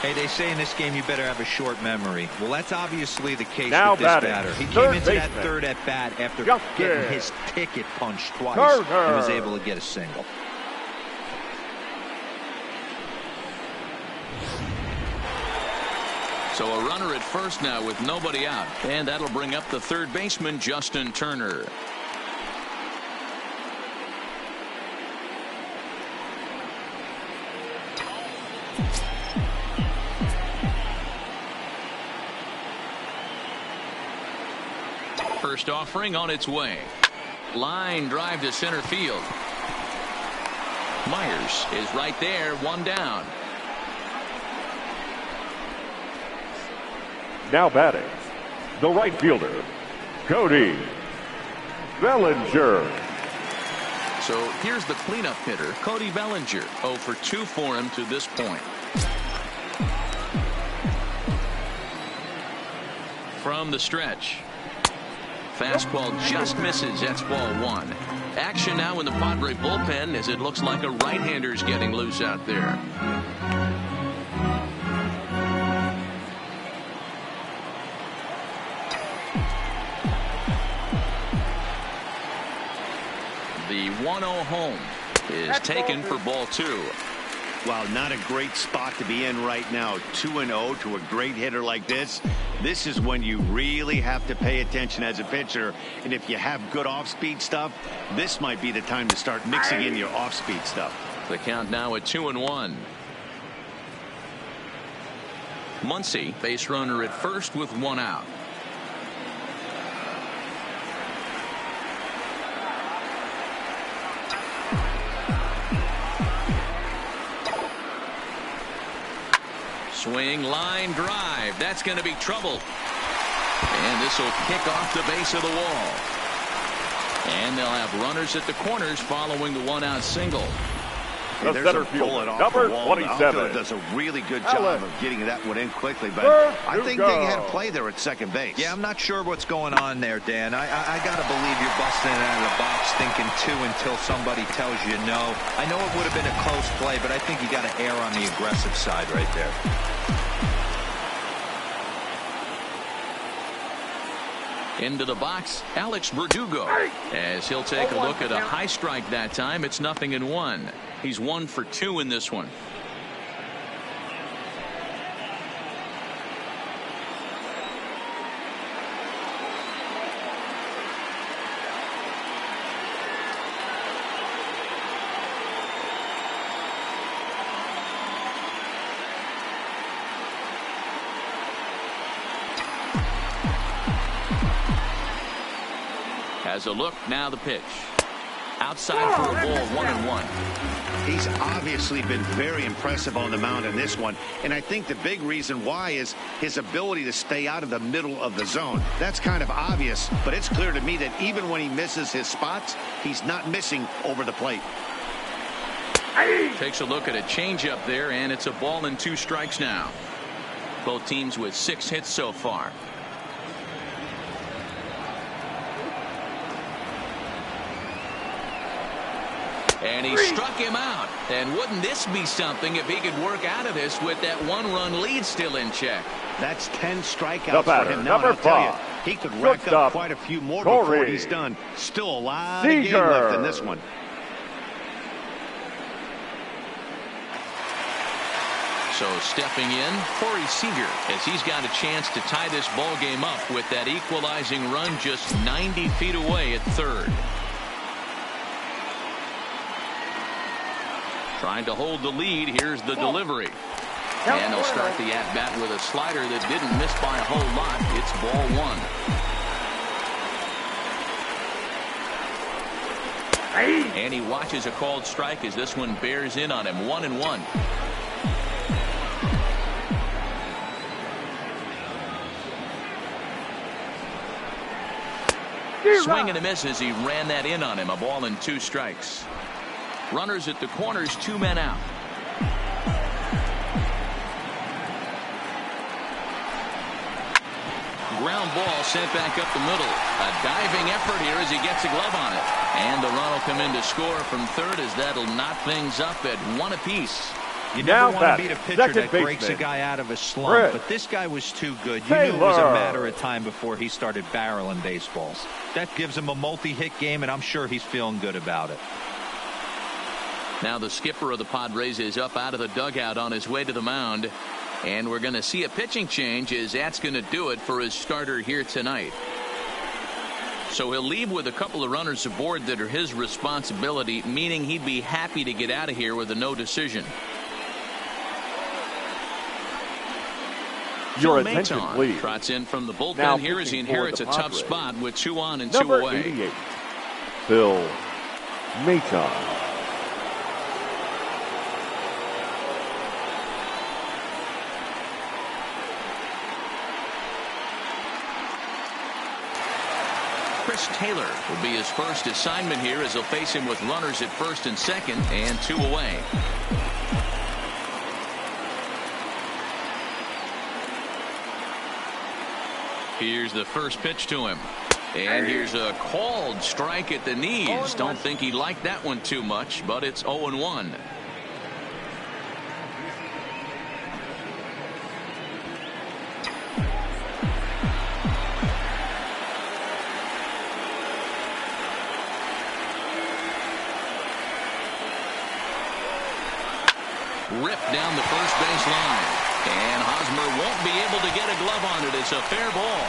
Hey, they say in this game you better have a short memory. Well, that's obviously the case now with this batter. He came into that third at bat after getting his ticket punched twice and was able to get a single. So a runner at first now with nobody out, and that'll bring up the third baseman, Justin Turner. First offering on its way. Line drive to center field. Myers is right there, one down. Now batting, the right fielder, Cody Bellinger. So here's the cleanup hitter, Cody Bellinger. 0 for 2 for him to this point. From the stretch. Fastball just misses. That's ball 1. Action now in the Padres bullpen as it looks like a right-hander's getting loose out there. The 1-0 home is taken for ball 2. Wow, not a great spot to be in right now. 2-0 to a great hitter like this. This is when you really have to pay attention as a pitcher. And if you have good off-speed stuff, this might be the time to start mixing in your off-speed stuff. The count now at 2-1. Muncy, base runner at first with 1 out. Swing, line drive. That's going to be trouble. And this will kick off the base of the wall. And they'll have runners at the corners following the 1-out single. The center fielder, number 27. Does a really good job of getting that one in quickly, but I think they had a play there at second base. Yeah, I'm not sure what's going on there, Dan. I got to believe you're busting it out of the box thinking 2 until somebody tells you no. I know it would have been a close play, but I think you got to err on the aggressive side right there. Into the box, Alex Verdugo, as he'll take a look at a high strike that time. It's 0-1. He's 1 for 2 in this one. Has a look, now the pitch. Outside for a ball, 1-1. He's obviously been very impressive on the mound in this one, and I think the big reason why is his ability to stay out of the middle of the zone. That's kind of obvious, but it's clear to me that even when he misses his spots, he's not missing over the plate. Takes a look at a changeup there, and it's a ball and 2 strikes now. Both teams with 6 hits so far. And he struck him out. And wouldn't this be something if he could work out of this with that 1-run lead still in check? That's 10 strikeouts for him now. Number 5. He could rack up quite a few more before he's done. Still a lot of game left in this one. So stepping in, Corey Seager, as he's got a chance to tie this ball game up with that equalizing run just 90 feet away at third. Trying to hold the lead. Here's the delivery. And they'll start the at-bat with a slider that didn't miss by a whole lot. It's ball 1. And he watches a called strike as this one bears in on him. 1-1. Swing and a miss as he ran that in on him. A ball and 2 strikes. Runners at the corners, 2 men out. ground ball sent back up the middle. A diving effort here as he gets a glove on it. And the run will come in to score from third as that'll knot things up at 1 apiece. You never want to beat a pitcher that breaks a guy out of a slump, but this guy was too good. You knew it was a matter of time before he started barreling baseballs. That gives him a multi-hit game, and I'm sure he's feeling good about it. Now the skipper of the Padres is up out of the dugout on his way to the mound. And we're going to see a pitching change as that's going to do it for his starter here tonight. So he'll leave with a couple of runners aboard that are his responsibility, meaning he'd be happy to get out of here with a no decision. Your attention, please. Trots in from the bullpen here as he inherits a tough spot with 2 on and 2 away. Number 88, Phil Maton. Chris Taylor will be his first assignment here as he'll face him with runners at first and second and 2 away. Here's the first pitch to him. And here's a called strike at the knees. Don't think he liked that one too much, but it's 0-1. Ripped down the first base line. And Hosmer won't be able to get a glove on it. It's a fair ball.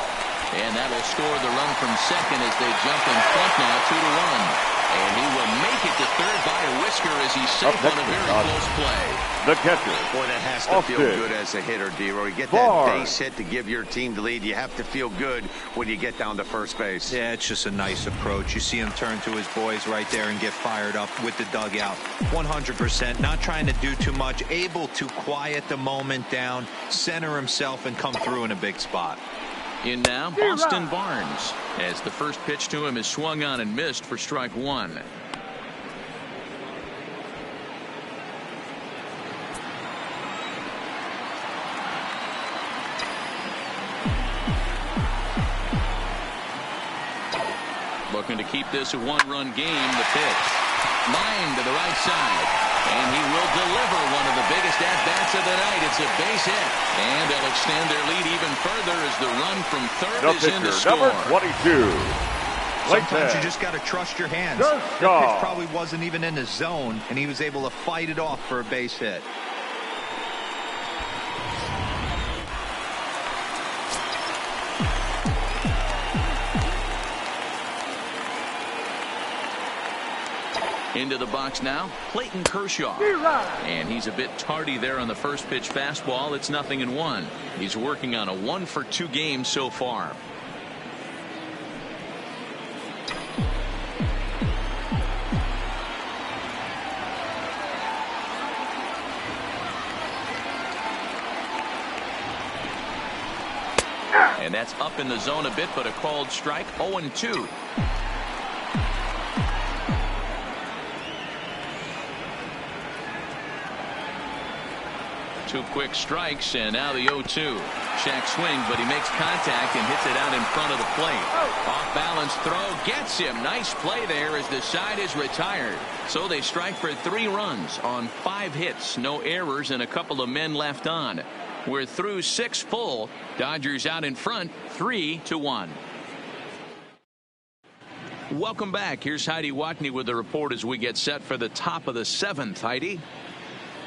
And that'll score the run from second as they jump in front now 2-1. And he will make it to third by a whisker as he's safe on a very close play. The catcher. Boy, that has to feel good as a hitter, D-Roy. You get that base hit to give your team the lead. You have to feel good when you get down to first base. Yeah, it's just a nice approach. You see him turn to his boys right there and get fired up with the dugout. 100%. Not trying to do too much. Able to quiet the moment down, center himself, and come through in a big spot. In now, Austin Barnes, as the first pitch to him is swung on and missed for strike 1. Looking to keep this a 1-run game. The pitch. Line to the right side. And he will deliver one of the biggest at-bats of the night. It's a base hit. And they'll extend their lead even further as the run from third is in to score. Number 22. Sometimes you just got to trust your hands. That pitch probably wasn't even in the zone, and he was able to fight it off for a base hit. Into the box now, Clayton Kershaw. And he's a bit tardy there on the first pitch fastball. It's 0-1. He's working on a 1-for-2 game so far. And that's up in the zone a bit, but a called strike. 0-2. 2 quick strikes, and now the 0-2. Shack swing, but he makes contact and hits it out in front of the plate. Off balance throw gets him. Nice play there as the side is retired. So they strike for 3 runs on 5 hits. No errors and a couple of men left on. We're through 6 full. Dodgers out in front 3-1. Welcome back. Here's Heidi Watney with the report as we get set for the top of the 7th. Heidi.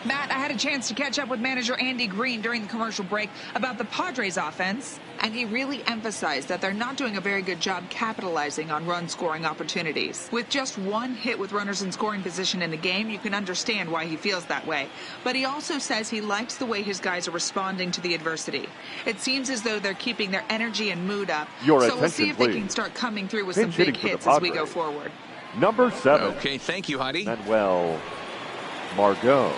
Matt, I had a chance to catch up with manager Andy Green during the commercial break about the Padres offense, and he really emphasized that they're not doing a very good job capitalizing on run-scoring opportunities. With just 1 hit with runners in scoring position in the game, you can understand why he feels that way. But he also says he likes the way his guys are responding to the adversity. It seems as though they're keeping their energy and mood up, so we'll see if they can start coming through with some big hits as we go forward. Number 7. Okay, thank you, Heidi. Manuel Margot.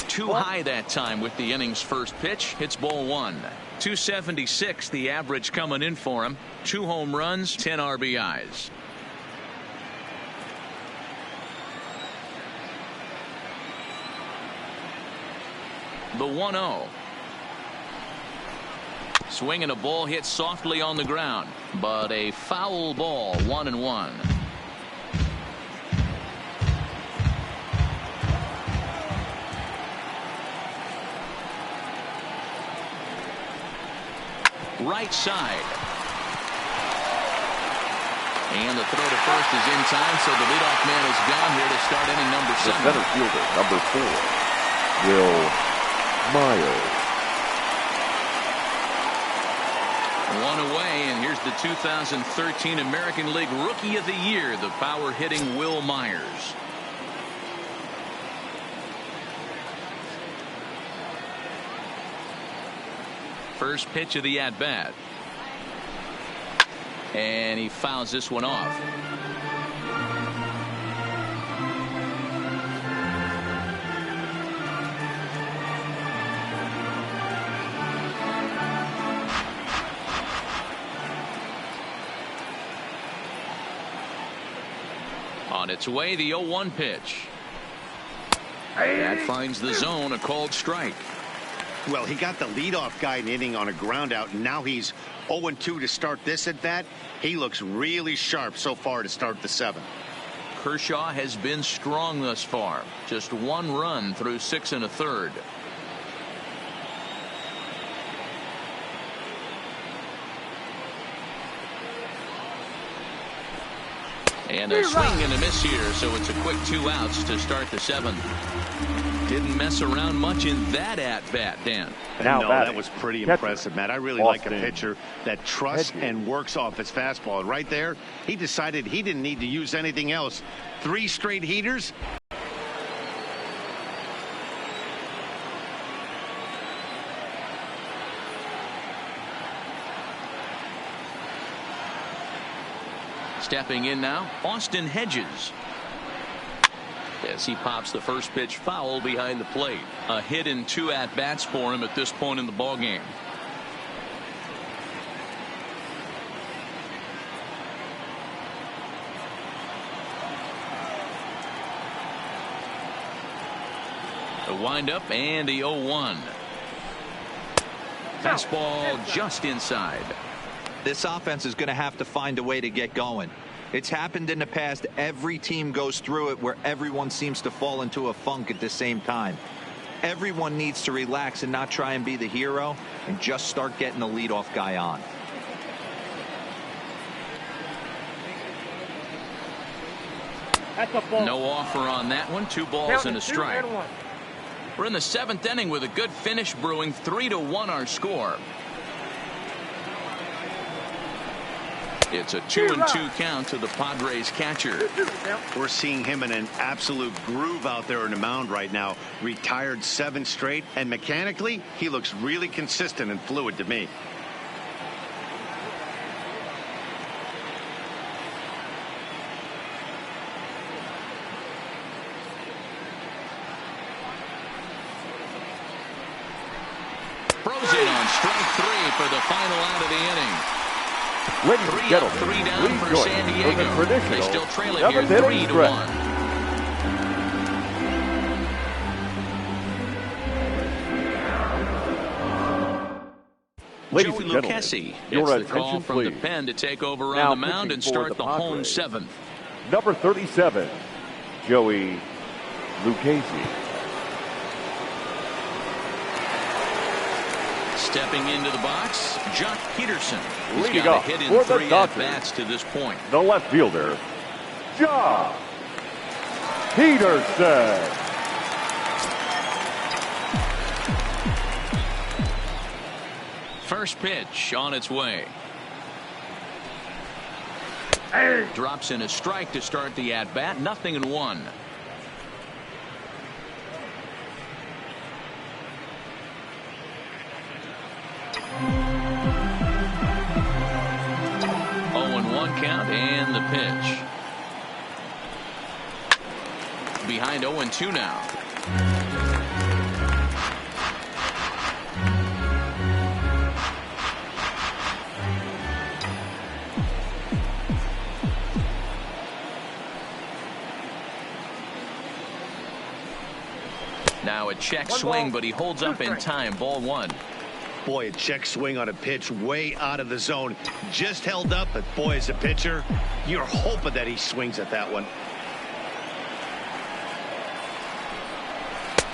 Too high that time with the inning's first pitch. Hits ball 1. 276 the average coming in for him. 2 home runs, 10 RBIs. The 1-0. Swing and a ball hit softly on the ground, but a foul ball. 1-1. Right side. And the throw to first is in time, so the leadoff man is gone here to start inning number 7. The center fielder, number 4, Will Myers. 1 away, and here's the 2013 American League Rookie of the Year, the power-hitting Will Myers. First pitch of the at-bat. And he fouls this one off. On its way, the 0-1 pitch. That finds the zone, a called strike. Well, he got the leadoff guy in inning on a ground out, and now he's 0-2 to start this at bat. He looks really sharp so far to start the 7th. Kershaw has been strong thus far. Just 1 run through 6 1/3. And a swing and a miss here, so it's a quick 2 outs to start the 7th. Didn't mess around much in that at-bat, Dan. Now no, that was pretty impressive, Matt. I really like a pitcher that trusts and works off his fastball. And right there, he decided he didn't need to use anything else. 3 straight heaters. Stepping in now, Austin Hedges. As he pops the first pitch foul behind the plate. A hit in 2 at-bats for him at this point in the ballgame. The windup and the 0-1. Fastball just inside. This offense is going to have to find a way to get going. It's happened in the past. Every team goes through it where everyone seems to fall into a funk at the same time. Everyone needs to relax and not try and be the hero and just start getting the leadoff guy on. No offer on that one. 2 balls and a strike. We're in the 7th inning with a good finish brewing. 3-1 our score. It's a 2-2 count to the Padres catcher. We're seeing him in an absolute groove out there in the mound right now. Retired 7 straight, and mechanically, he looks really consistent and fluid to me. Frozen on strike 3 for the final out of the inning. Ladies and gentlemen, 3 down please for join San me Diego. for the traditional They still trail it 7th here inning 3-1. Ladies Joey and gentlemen, Lucchesi your gets the attention, call from please. the pen to take over Now on the mound pitching and for start the the home Padres. 7th. Number 37, Joey Lucchesi. Stepping into the box, Jock Peterson. He's Leading got a off hit in for the 3 Dodgers. at-bats to this point. The left fielder, Jock Peterson. First pitch on its way. Drops in a strike to start the at-bat. 0-1. Count and the pitch. Behind 0-2 now. Now a check swing, but he holds up in time. Ball one. Boy, a check swing on a pitch way out of the zone. Just held up, but boy, as a pitcher, you're hoping that he swings at that one.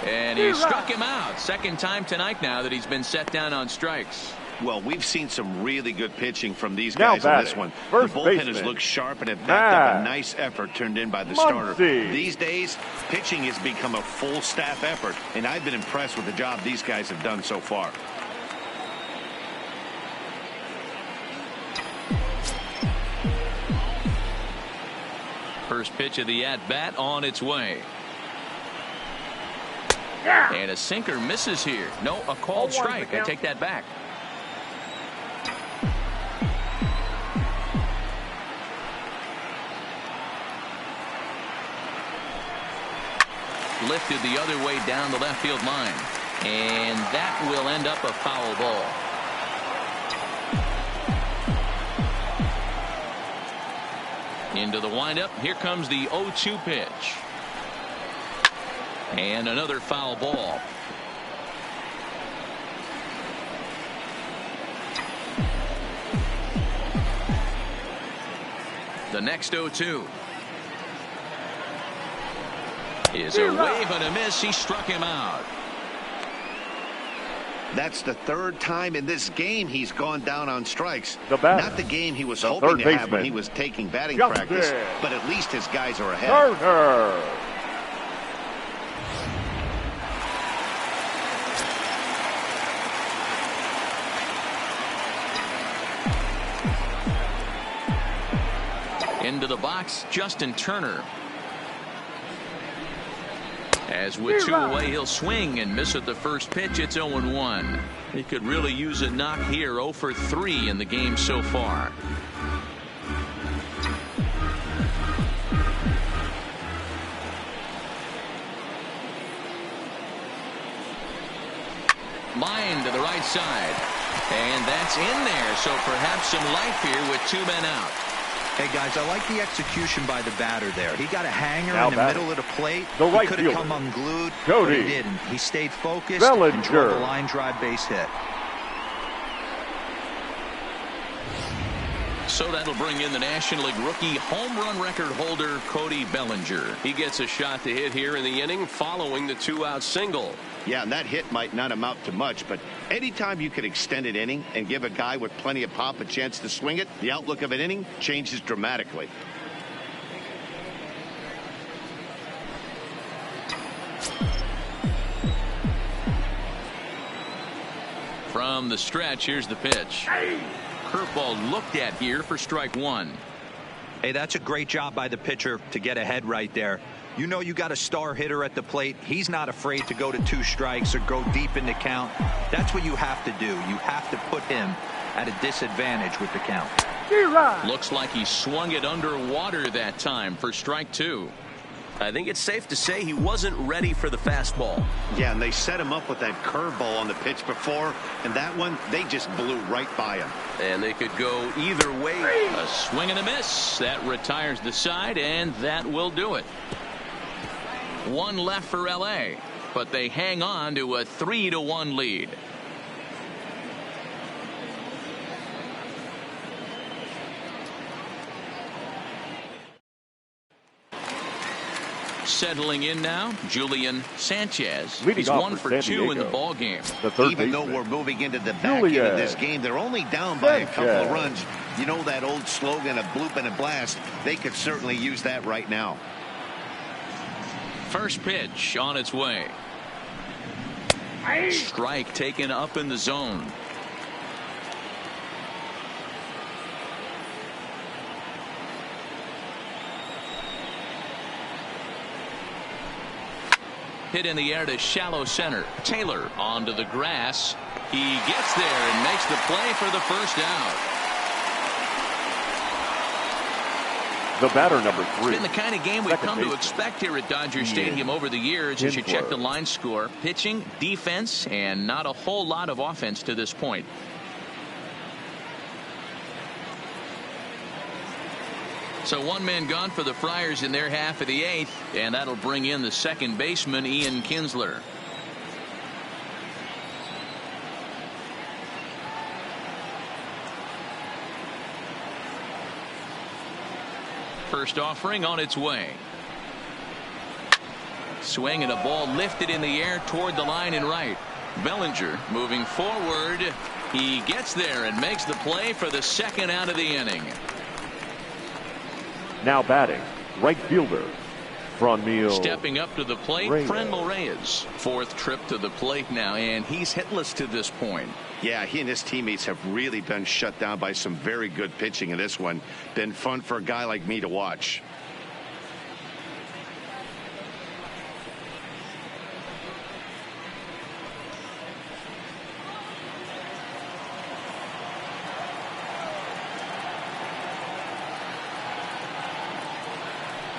And he struck him out. Second time tonight now that he's been set down on strikes. Well, we've seen some really good pitching from these guys in this one. The First bullpen has baseman, looked sharp and have backed up a nice effort turned in by the starter. These days, pitching has become a full staff effort, and I've been impressed with the job these guys have done so far. First pitch of the at-bat on its way. And a sinker misses here. No, a called strike. I take that back. Lifted the other way down the left field line. And that will end up a foul ball. Into the windup. Here comes the 0-2 pitch. And another foul ball. The next 0-2 is a wave and a miss. He struck him out. That's the third time in this game he's gone down on strikes. Not the game he was hoping to have when he was taking batting practice, but at least his guys are ahead. Turner. Into the box, Justin Turner. As with two away, he'll swing and miss at the first pitch. It's 0-1. He could really use a knock here. 0 for 3 in the game so far. Line to the right side. And that's in there. So perhaps some life here with 2 men out. Hey, guys, I like the execution by the batter there. He got a hanger in the middle of the plate. He could have come unglued, but he didn't. He stayed focused and drove a line drive base hit. So that'll bring in the National League rookie home run record holder Cody Bellinger. He gets a shot to hit here in the inning following the 2-out single. Yeah, and that hit might not amount to much, but anytime you can extend an inning and give a guy with plenty of pop a chance to swing it, the outlook of an inning changes dramatically. From the stretch, here's the pitch. Curveball looked at here for strike one. Hey, that's a great job by the pitcher to get ahead right there. You know you got a star hitter at the plate. He's not afraid to go to 2 strikes or go deep in the count. That's what you have to do. You have to put him at a disadvantage with the count. Looks like he swung it underwater that time for strike 2. I think it's safe to say he wasn't ready for the fastball. Yeah, and they set him up with that curveball on the pitch before, and that one, they just blew right by him. And they could go either way. A swing and a miss. That retires the side, and that will do it. 1 left for LA, but they hang on to a 3-1 lead. Settling in now, Julian Sanchez. He's 1 for 2 in the ball game. Even though we're moving into the back end of this game, they're only down by a couple of runs. You know that old slogan, a bloop and a blast. They could certainly use that right now. First pitch on its way. Strike taken up in the zone. Hit in the air to shallow center. Taylor onto the grass. He gets there and makes the play for the first out. The batter, number 3. It's been the kind of game we've come to expect here at Dodger Stadium over the years as you check the line score. Pitching, defense, and not a whole lot of offense to this point. So 1 man gone for the Friars in their half of the 8th, and that'll bring in the second baseman, Ian Kinsler. First offering on its way. Swing and a ball lifted in the air toward the line and right. Bellinger moving forward. He gets there and makes the play for the second out of the inning. Now batting, right fielder, Franmil. Stepping up to the plate, Franmil Reyes. Fourth trip to the plate now, and he's hitless to this point. Yeah, he and his teammates have really been shut down by some very good pitching in this one. Been fun for a guy like me to watch.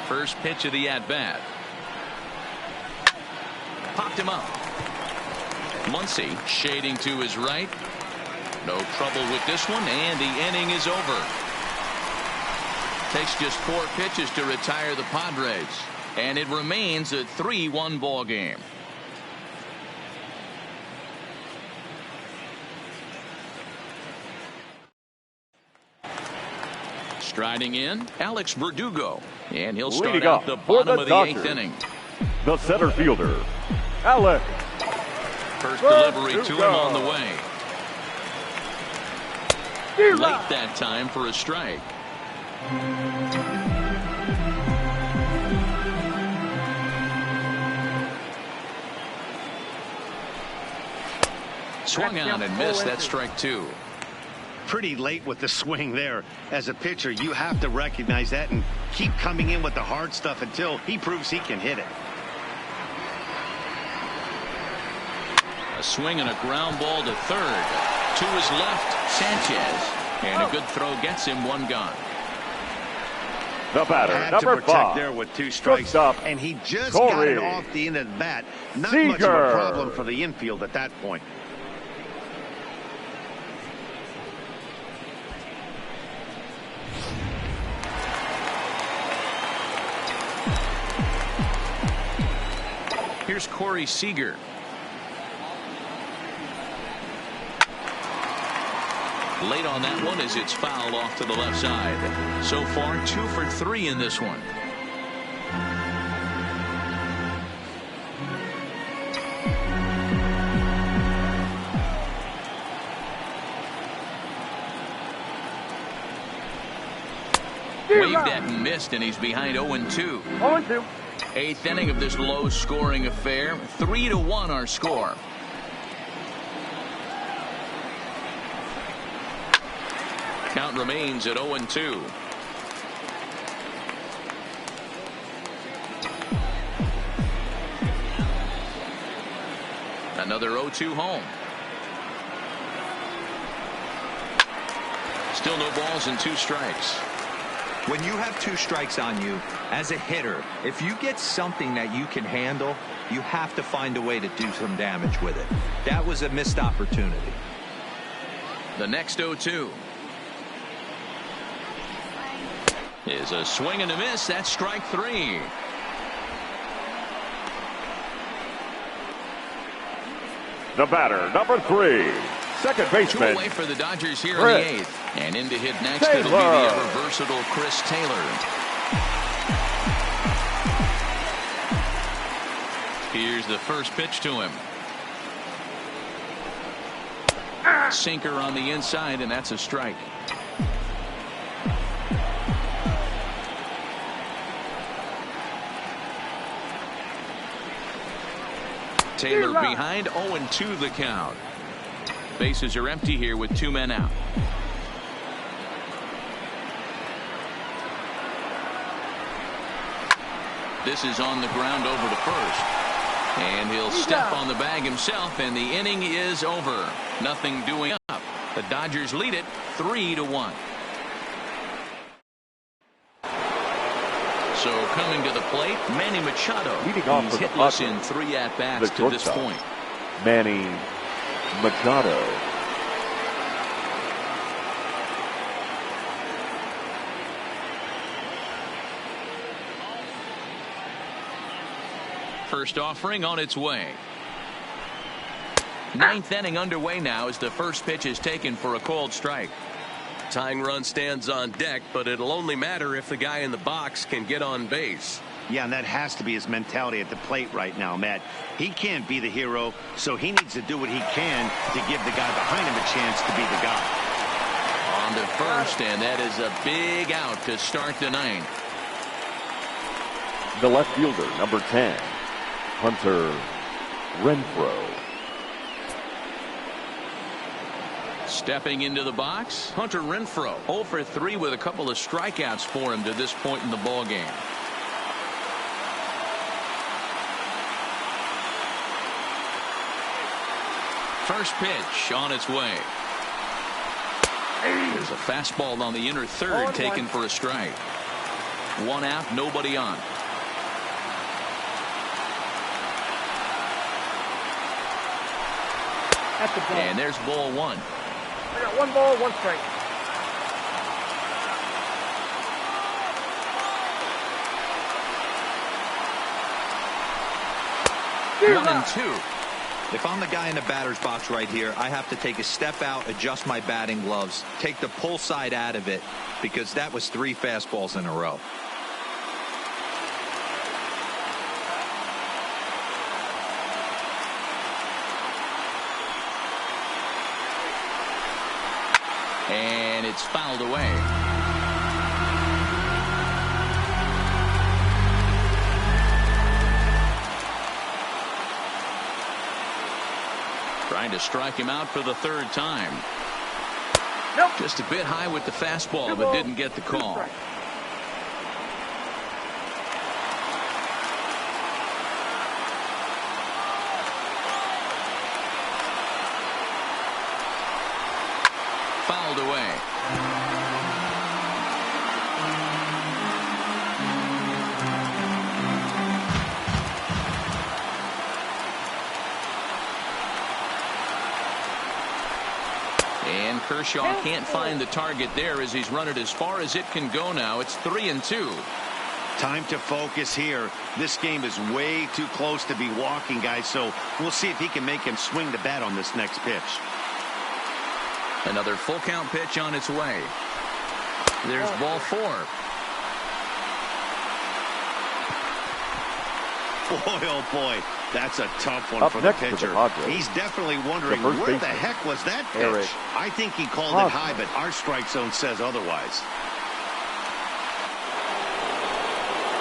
First pitch of the at-bat. Popped him up. Muncy shading to his right. No trouble with this one, and the inning is over. Takes just 4 pitches to retire the Padres, and it remains a 3-1 ball game. Striding in, Alex Verdugo, and he'll start out the bottom of the 8th inning. The center fielder, Alex. First delivery to him on the way. Late that time for a strike. Swung out and missed. That strike 2. Pretty late with the swing there. As a pitcher, you have to recognize that and keep coming in with the hard stuff until he proves he can hit it. A swing and a ground ball to third. To his left, Sanchez. And a good throw gets him 1 gone. The batter, had number to protect 5. there with 2 strikes. And he just Corey. got it off the end of the bat. Not Seager. much of a problem for the infield at that point. Here's Corey Seager. Late on that one as it's fouled off to the left side. So far 2 for 3 in this one. Waved at and missed, and he's behind 0-2. 0-2. 8th inning of this low-scoring affair. 3-1 our score. Count remains at 0-2. Another 0-2 home. Still no balls and 2 strikes. When you have 2 strikes on you, as a hitter, if you get something that you can handle, you have to find a way to do some damage with it. That was a missed opportunity. The next 0-2 is a swing and a miss. That's strike 3. The batter, number 3. Second baseman. 2 away for the Dodgers here in the 8th. And in to hit next, it'll be the ever versatile Chris Taylor. Here's the first pitch to him. Sinker on the inside, and that's a strike. Taylor behind, 0-2 the count. Bases are empty here with 2 men out. This is on the ground over to first. And he'll step on the bag himself, and the inning is over. Nothing doing up. The Dodgers lead it 3-1. So coming to the plate, Manny Machado. He's hitless in 3 at-bats to this point. Manny Machado. First offering on its way. 9th inning underway now as the first pitch is taken for a called strike. Tying run stands on deck, but it'll only matter if the guy in the box can get on base. Yeah, and that has to be his mentality at the plate right now, Matt. He can't be the hero, so he needs to do what he can to give the guy behind him a chance to be the guy. On to first, and that is a big out to start the ninth. The left fielder, number 10, Hunter Renfroe. Stepping into the box, Hunter Renfroe, 0 for 3 with a couple of strikeouts for him to this point in the ball game. First pitch on its way. There's a fastball on the inner third taken for a strike. 1 out, nobody on. That's the ball. And there's ball 1. I got 1 ball, 1 strike. One and two. If I'm the guy in the batter's box right here, I have to take a step out, adjust my batting gloves, take the pull side out of it, because that was 3 fastballs in a row. And it's fouled away. Trying to strike him out for the 3rd time. Nope. Just a bit high with the fastball, but didn't get the call. Fouled away. And Kershaw can't find the target there as he's run it as far as it can go now. It's 3-2. Time to focus here. This game is way too close to be walking, guys, so we'll see if he can make him swing the bat on this next pitch. Another full count pitch on its way. There's ball 4. Boy, oh boy, that's a tough one Up for the next for the pitcher. Padres, He's definitely wondering the first where the baseman, heck was that pitch? I think he called it high, but our strike zone says otherwise.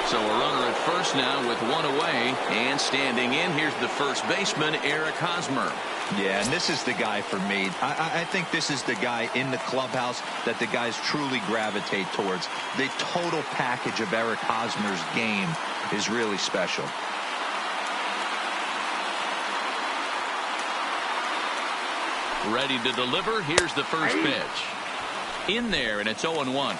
So a runner at first now with 1 away, and standing in, here's the first baseman, Hosmer. Yeah, and this is the guy for me. I think this is the guy in the clubhouse that the guys truly gravitate towards. The total package of Hosmer's game is really special. Ready to deliver. Here's the first pitch. In there, and it's 0-1.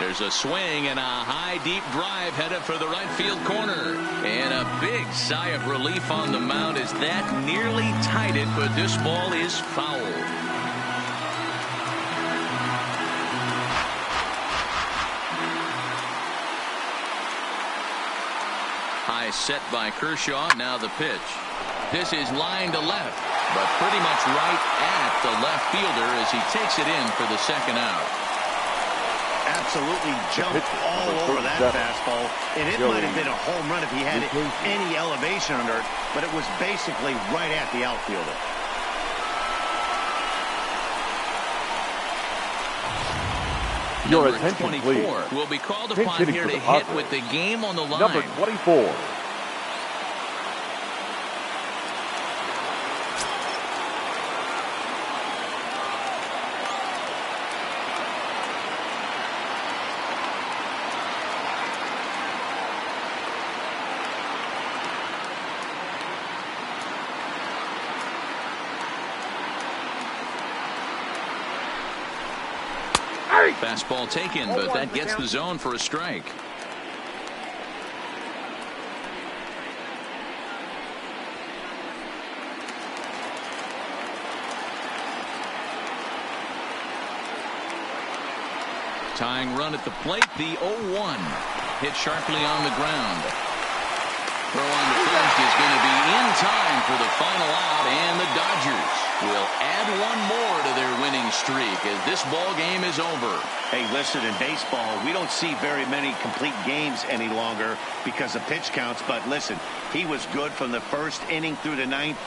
There's a swing and a high deep drive headed for the right field corner. And a big sigh of relief on the mound as that nearly tied it, but this ball is fouled. High set by Kershaw. Now the pitch. This is line to left, but pretty much right at the left fielder as he takes it in for the 2nd out. Absolutely jumped all over that fastball, and it might have been a home run if he had any elevation under it, but it was basically right at the outfielder. Your Number attention, 24 please. will be called Pinch upon hitting here for to the hit Padres. with the game on the line. Number 24. Fastball taken, but that gets the zone for a strike. Tying run at the plate, the 0-1. Hit sharply on the ground. Throw on the first is going to be in time for the final out, and the Dodgers will add one more to their winning streak as this ball game is over. Hey, listen, in baseball, we don't see very many complete games any longer because of pitch counts. But listen, he was good from the first inning through the ninth.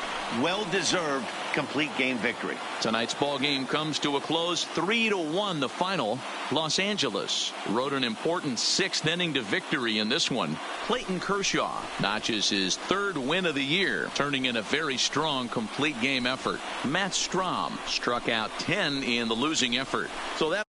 Well-deserved complete game victory. Tonight's ball game comes to a close, 3-1 the final. Los Angeles rode an important sixth inning to victory in this one. Clayton Kershaw notches his third win of the year, turning in a very strong complete game effort. Matt Strahm struck out 10 in the losing effort. So that